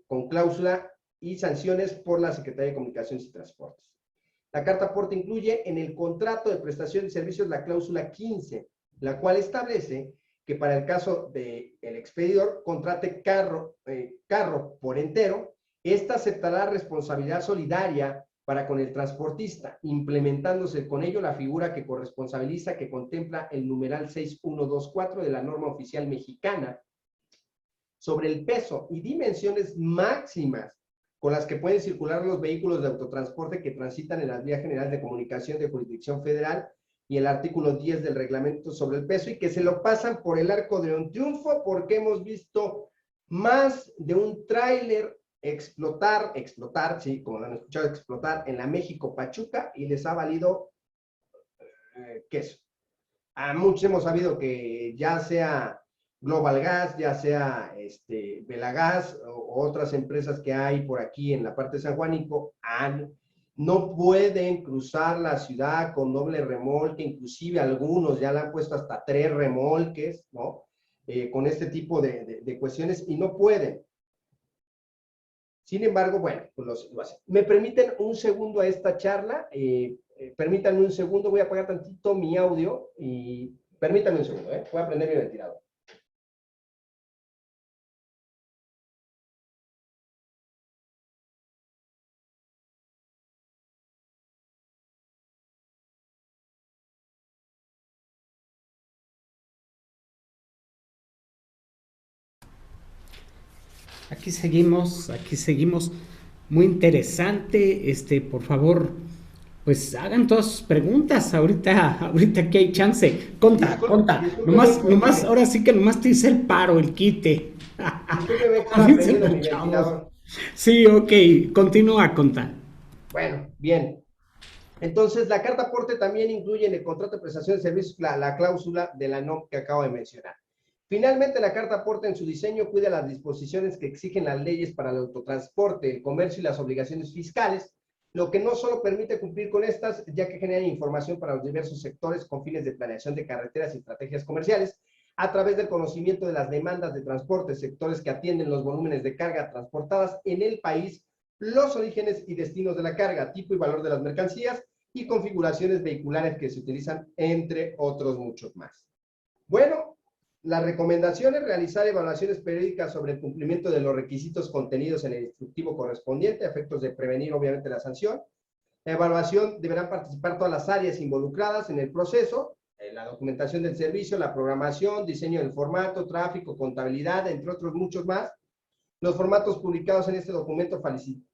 con cláusula y sanciones por la Secretaría de Comunicaciones y Transportes. La carta aporte incluye en el contrato de prestación de servicios la cláusula 15, la cual establece que para el caso del expedidor contrate carro por entero, esta aceptará responsabilidad solidaria para con el transportista, implementándose con ello la figura que corresponsabiliza que contempla el numeral 6124 de la norma oficial mexicana sobre el peso y dimensiones máximas con las que pueden circular los vehículos de autotransporte que transitan en las vías generales de comunicación de jurisdicción federal y el artículo 10 del reglamento sobre el peso y que se lo pasan por el arco de un triunfo porque hemos visto más de un tráiler explotar, sí, como lo han escuchado, explotar en la México Pachuca y les ha valido queso. A muchos hemos sabido que ya sea Global Gas, ya sea Velagas o otras empresas que hay por aquí en la parte de San Juanico, no pueden cruzar la ciudad con doble remolque, inclusive algunos ya le han puesto hasta 3 remolques, ¿no? Con este tipo de cuestiones y no pueden. Sin embargo, bueno, pues lo hacen. ¿Me permiten un segundo a esta charla? Permítanme un segundo, voy a apagar tantito mi audio y permítanme un segundo, voy a prender mi ventilador. Aquí seguimos. Muy interesante. Por favor, pues hagan todas sus preguntas. Ahorita que hay chance. Conta. Nomás, ahora sí que nomás te hice el paro, el quite. Discúlpeme, estaba prendiendo mi ventilador. Sí, ok, continúa, Conta. Bueno, bien. Entonces, la carta aporte también incluye en el contrato de prestación de servicios la cláusula de la NOM que acabo de mencionar. Finalmente, la carta aporte en su diseño cuida las disposiciones que exigen las leyes para el autotransporte, el comercio y las obligaciones fiscales, lo que no solo permite cumplir con estas, ya que generan información para los diversos sectores con fines de planeación de carreteras y estrategias comerciales, a través del conocimiento de las demandas de transporte, sectores que atienden los volúmenes de carga transportadas en el país, los orígenes y destinos de la carga, tipo y valor de las mercancías y configuraciones vehiculares que se utilizan, entre otros muchos más. Bueno, la recomendación es realizar evaluaciones periódicas sobre el cumplimiento de los requisitos contenidos en el instructivo correspondiente a efectos de prevenir obviamente la sanción. La evaluación deberán participar todas las áreas involucradas en el proceso, la documentación del servicio, la programación, diseño del formato, tráfico, contabilidad, entre otros muchos más. Los formatos publicados en este documento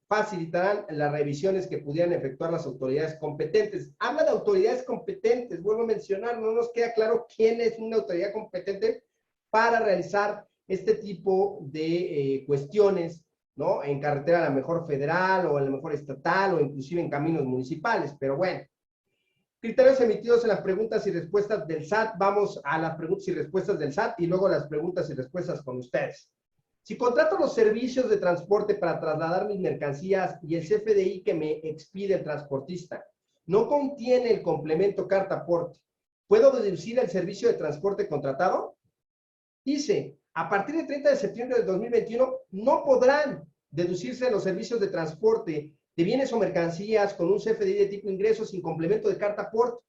facilitarán las revisiones que pudieran efectuar las autoridades competentes. Habla de autoridades competentes, vuelvo a mencionar, no nos queda claro quién es una autoridad competente para realizar este tipo de cuestiones, ¿no? En carretera a la mejor federal o a la mejor estatal o inclusive en caminos municipales, pero bueno. Criterios emitidos en las preguntas y respuestas del SAT. Vamos a las preguntas y respuestas del SAT y luego las preguntas y respuestas con ustedes. Si contrato los servicios de transporte para trasladar mis mercancías y el CFDI que me expide el transportista no contiene el complemento carta aporte, ¿puedo deducir el servicio de transporte contratado? Dice, a partir del 30 de septiembre del 2021 no podrán deducirse los servicios de transporte de bienes o mercancías con un CFDI de tipo ingreso sin complemento de carta aporte,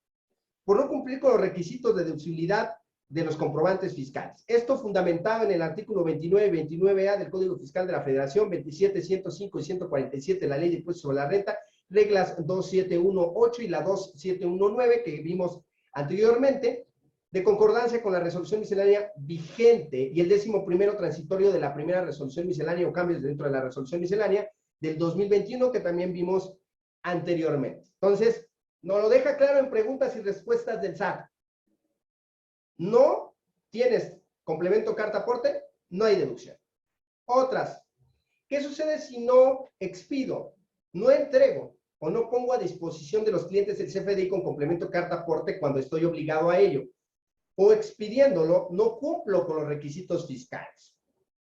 por no cumplir con los requisitos de deducibilidad de los comprobantes fiscales. Esto fundamentado en el artículo 29 y 29A del Código Fiscal de la Federación, 27, 105 y 147 de la Ley de Impuestos sobre la Renta, reglas 2718 y la 2719 que vimos anteriormente, de concordancia con la resolución miscelánea vigente y el 11º transitorio de la primera resolución miscelánea o cambios dentro de la resolución miscelánea del 2021 que también vimos anteriormente. Entonces, nos lo deja claro en preguntas y respuestas del SAT. No tienes complemento carta aporte, no hay deducción. Otras, ¿qué sucede si no expido, no entrego o no pongo a disposición de los clientes el CFDI con complemento carta aporte cuando estoy obligado a ello? O expidiéndolo, no cumplo con los requisitos fiscales.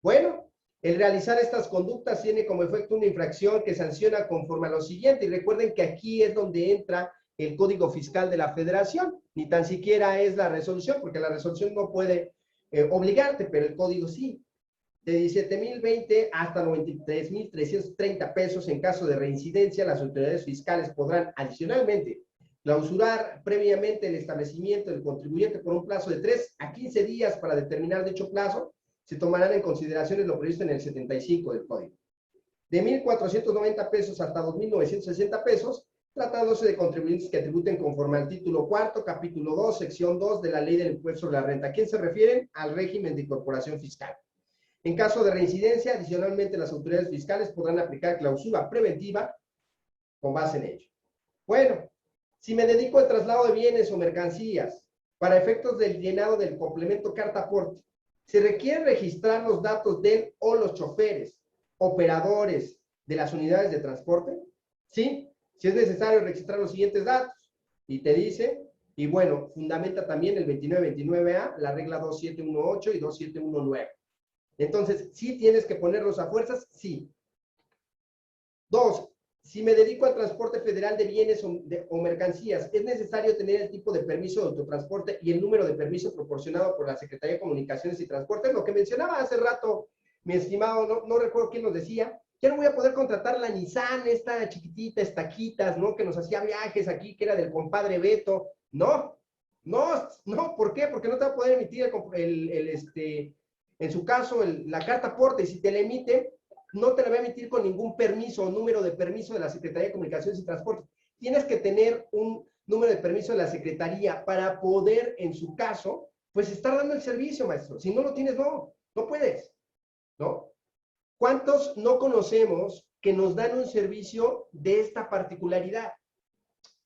Bueno, el realizar estas conductas tiene como efecto una infracción que sanciona conforme a lo siguiente. Y recuerden que aquí es donde entra el Código Fiscal de la Federación, ni tan siquiera es la resolución, porque la resolución no puede obligarte, pero el código sí. De 17,020 hasta 93,330 pesos en caso de reincidencia, las autoridades fiscales podrán adicionalmente clausurar previamente el establecimiento del contribuyente por un plazo de 3 a 15 días para determinar dicho plazo. Se tomarán en consideración lo previsto en el 75 del código. De 1,490 pesos hasta 2,960 pesos, tratándose de contribuyentes que tributen conforme al título cuarto, capítulo 2, sección 2 de la Ley del Impuesto sobre la Renta. ¿A quién se refieren? Al régimen de incorporación fiscal. En caso de reincidencia, adicionalmente las autoridades fiscales podrán aplicar clausura preventiva con base en ello. Bueno, si me dedico al traslado de bienes o mercancías para efectos del llenado del complemento carta aporte, se requiere registrar los datos del o los choferes, operadores de las unidades de transporte. Sí, si es necesario registrar los siguientes datos. Y te dice, y bueno, fundamenta también el 2929A, la regla 2718 y 2719. Entonces, ¿sí tienes que ponerlos a fuerzas? Sí. 2. Si me dedico al transporte federal de bienes o mercancías, ¿es necesario tener el tipo de permiso de autotransporte y el número de permiso proporcionado por la Secretaría de Comunicaciones y Transportes? Lo que mencionaba hace rato, mi estimado, no recuerdo quién nos decía, ya no voy a poder contratar la Nissan, esta chiquitita, estaquitas, ¿no? Que nos hacía viajes aquí, que era del compadre Beto. No, ¿por qué? Porque no te va a poder emitir en su caso, la carta aporte, y si te la emite, no te la va a emitir con ningún permiso o número de permiso de la Secretaría de Comunicaciones y Transportes. Tienes que tener un número de permiso de la Secretaría para poder, en su caso, pues estar dando el servicio, maestro. Si no lo tienes, no puedes, ¿no? ¿Cuántos no conocemos que nos dan un servicio de esta particularidad?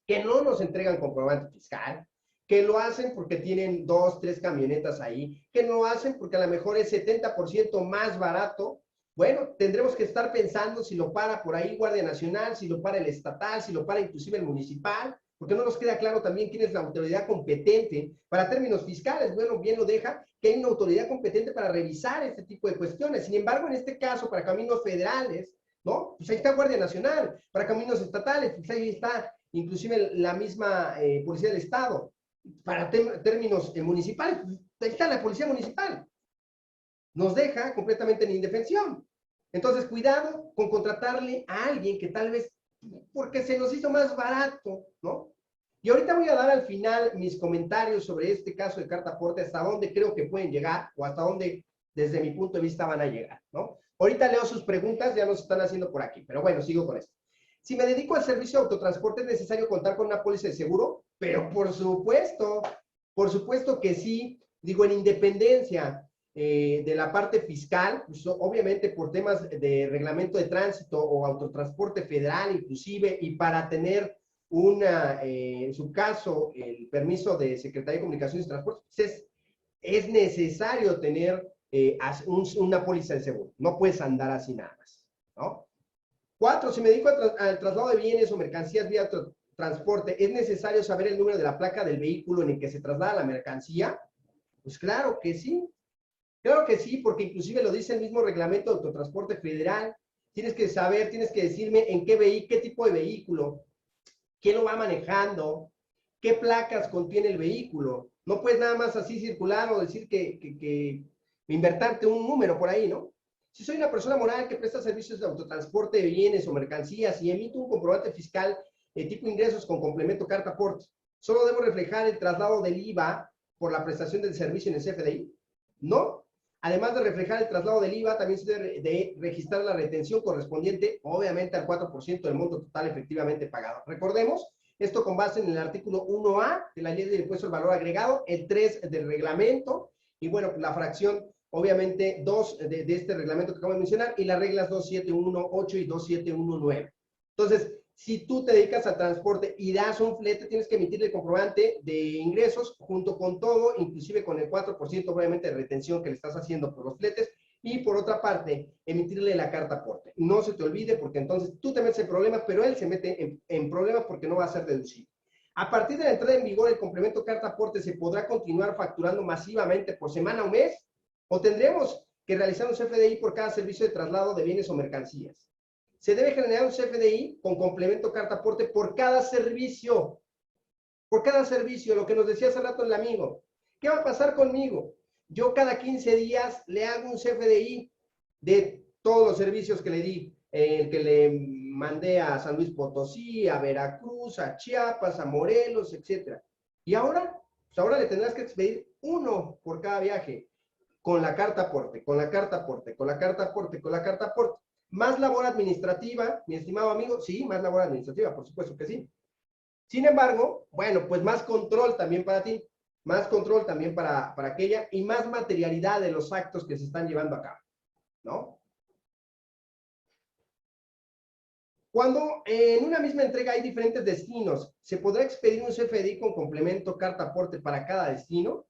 Que no nos entregan comprobante fiscal, que lo hacen porque tienen 2, 3 camionetas ahí, que lo hacen porque a lo mejor es 70% más barato. Bueno, tendremos que estar pensando si lo para por ahí Guardia Nacional, si lo para el estatal, si lo para inclusive el municipal, porque no nos queda claro también quién es la autoridad competente para términos fiscales. Bueno, bien lo deja, que hay una autoridad competente para revisar este tipo de cuestiones. Sin embargo, en este caso, para caminos federales, ¿no? Pues ahí está Guardia Nacional. Para caminos estatales, pues ahí está inclusive la misma Policía del Estado. Para términos municipales, pues ahí está la Policía Municipal. Nos deja completamente en indefensión. Entonces, cuidado con contratarle a alguien que tal vez, porque se nos hizo más barato, ¿no? Y ahorita voy a dar al final mis comentarios sobre este caso de carta aporte, hasta dónde creo que pueden llegar o hasta dónde, desde mi punto de vista, van a llegar, ¿no? Ahorita leo sus preguntas, ya nos están haciendo por aquí, pero bueno, sigo con esto. Si me dedico al servicio de autotransporte, ¿es necesario contar con una póliza de seguro? Pero por supuesto que sí. Digo, en independencia de la parte fiscal, pues obviamente por temas de reglamento de tránsito o autotransporte federal inclusive, y para tener en su caso, el permiso de Secretaría de Comunicaciones y Transportes, pues es necesario tener una póliza de seguro. No puedes andar así nada más, ¿no? 4. Si me dedico al traslado de bienes o mercancías vía transporte, ¿es necesario saber el número de la placa del vehículo en el que se traslada la mercancía? Pues claro que sí. Claro que sí, porque inclusive lo dice el mismo reglamento de autotransporte federal. Tienes que saber, tienes que decirme en qué tipo de vehículo, quién lo va manejando, qué placas contiene el vehículo. No puedes nada más así circular o decir que invertarte un número por ahí, ¿no? Si soy una persona moral que presta servicios de autotransporte de bienes o mercancías y emito un comprobante fiscal de tipo ingresos con complemento carta aporte, ¿solo debo reflejar el traslado del IVA por la prestación del servicio en el CFDI? No. Además de reflejar el traslado del IVA, también se debe de registrar la retención correspondiente, obviamente, al 4% del monto total efectivamente pagado. Recordemos, esto con base en el artículo 1A de la Ley del Impuesto al Valor Agregado, el 3 del reglamento, y bueno, la fracción, obviamente, 2 de este reglamento que acabo de mencionar, y las reglas 2718 y 2719. Entonces, si tú te dedicas al transporte y das un flete, tienes que emitirle el comprobante de ingresos junto con todo, inclusive con el 4% obviamente de retención que le estás haciendo por los fletes, y por otra parte, emitirle la carta aporte. No se te olvide, porque entonces tú te metes en problemas, pero él se mete en problemas porque no va a ser deducible. A partir de la entrada en vigor del complemento carta aporte, ¿se podrá continuar facturando masivamente por semana o mes? ¿O tendremos que realizar un CFDI por cada servicio de traslado de bienes o mercancías? Se debe generar un CFDI con complemento carta aporte por cada servicio. Por cada servicio, lo que nos decía hace rato el amigo. ¿Qué va a pasar conmigo? Yo cada 15 días le hago un CFDI de todos los servicios que le di, el que le mandé a San Luis Potosí, a Veracruz, a Chiapas, a Morelos, etc. Y ahora, pues ahora le tendrás que expedir uno por cada viaje, con la carta aporte, con la carta aporte, con la carta aporte, con la carta aporte. Más labor administrativa, mi estimado amigo, sí, más labor administrativa, por supuesto que sí. Sin embargo, bueno, pues más control también para ti, más control también para aquella y más materialidad de los actos que se están llevando a cabo, ¿no? Cuando en una misma entrega hay diferentes destinos, ¿se podrá expedir un CFDI con complemento carta aporte para cada destino?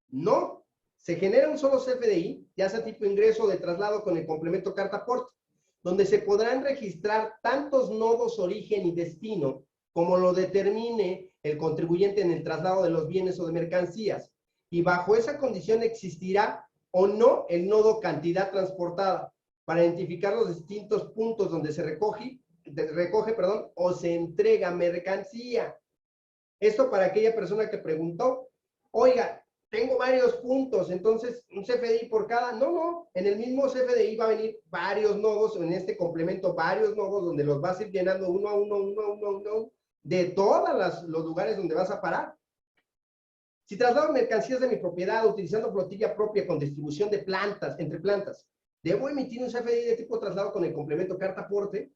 No. Se genera un solo CFDI, ya sea tipo ingreso de traslado con el complemento carta aporte, donde se podrán registrar tantos nodos origen y destino como lo determine el contribuyente en el traslado de los bienes o de mercancías. Y bajo esa condición existirá o no el nodo cantidad transportada para identificar los distintos puntos donde se recoge o se entrega mercancía. Esto para aquella persona que preguntó, oiga, tengo varios puntos, entonces un CFDI por cada. No, en el mismo CFDI va a venir varios nodos, en este complemento varios nodos donde los vas a ir llenando uno a uno, de todos los lugares donde vas a parar. Si traslado mercancías de mi propiedad utilizando flotilla propia con distribución de plantas, entre plantas, ¿debo emitir un CFDI de tipo traslado con el complemento carta aporte?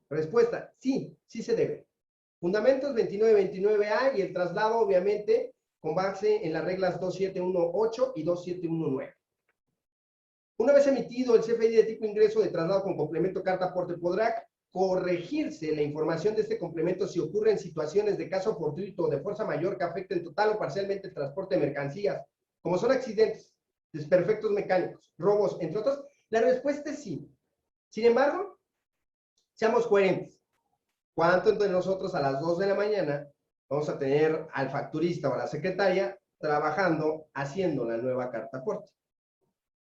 Respuesta, sí, sí se debe. Fundamentos 2929A y el traslado, obviamente, con base en las reglas 2718 y 2719. Una vez emitido el CFDI de tipo ingreso de traslado con complemento carta aporte, podrá corregirse la información de este complemento si ocurren situaciones de caso fortuito o de fuerza mayor que afecten total o parcialmente el transporte de mercancías, como son accidentes, desperfectos mecánicos, robos, entre otros. La respuesta es sí. Sin embargo, seamos coherentes. ¿Cuánto entre nosotros a las 2 de la mañana vamos a tener al facturista o a la secretaria trabajando, haciendo la nueva carta aporte?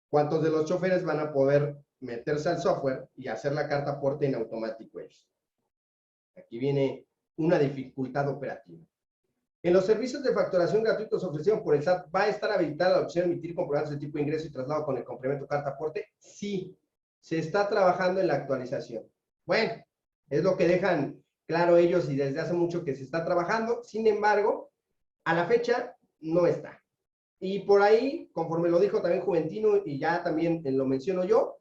¿Cuántos de los choferes van a poder meterse al software y hacer la carta aporte en automático ellos? Aquí viene una dificultad operativa. En los servicios de facturación gratuitos ofrecidos por el SAT, ¿va a estar habilitada la opción de emitir comprobantes de tipo de ingreso y traslado con el complemento carta aporte? Sí, se está trabajando en la actualización. Bueno, es lo que dejan claro ellos y desde hace mucho que se está trabajando. Sin embargo, a la fecha no está. Y por ahí, conforme lo dijo también Juventino y ya también lo menciono yo,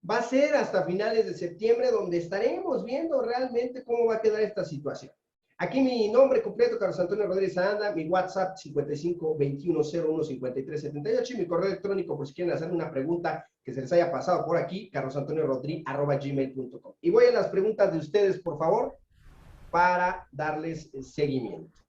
va a ser hasta finales de septiembre donde estaremos viendo realmente cómo va a quedar esta situación. Aquí mi nombre completo, Carlos Antonio Rodríguez Aranda, mi WhatsApp 55-2101-5378 y mi correo electrónico por si quieren hacerme una pregunta que se les haya pasado por aquí, carlosantoniorodri@gmail.com. Y voy a las preguntas de ustedes, por favor, para darles seguimiento.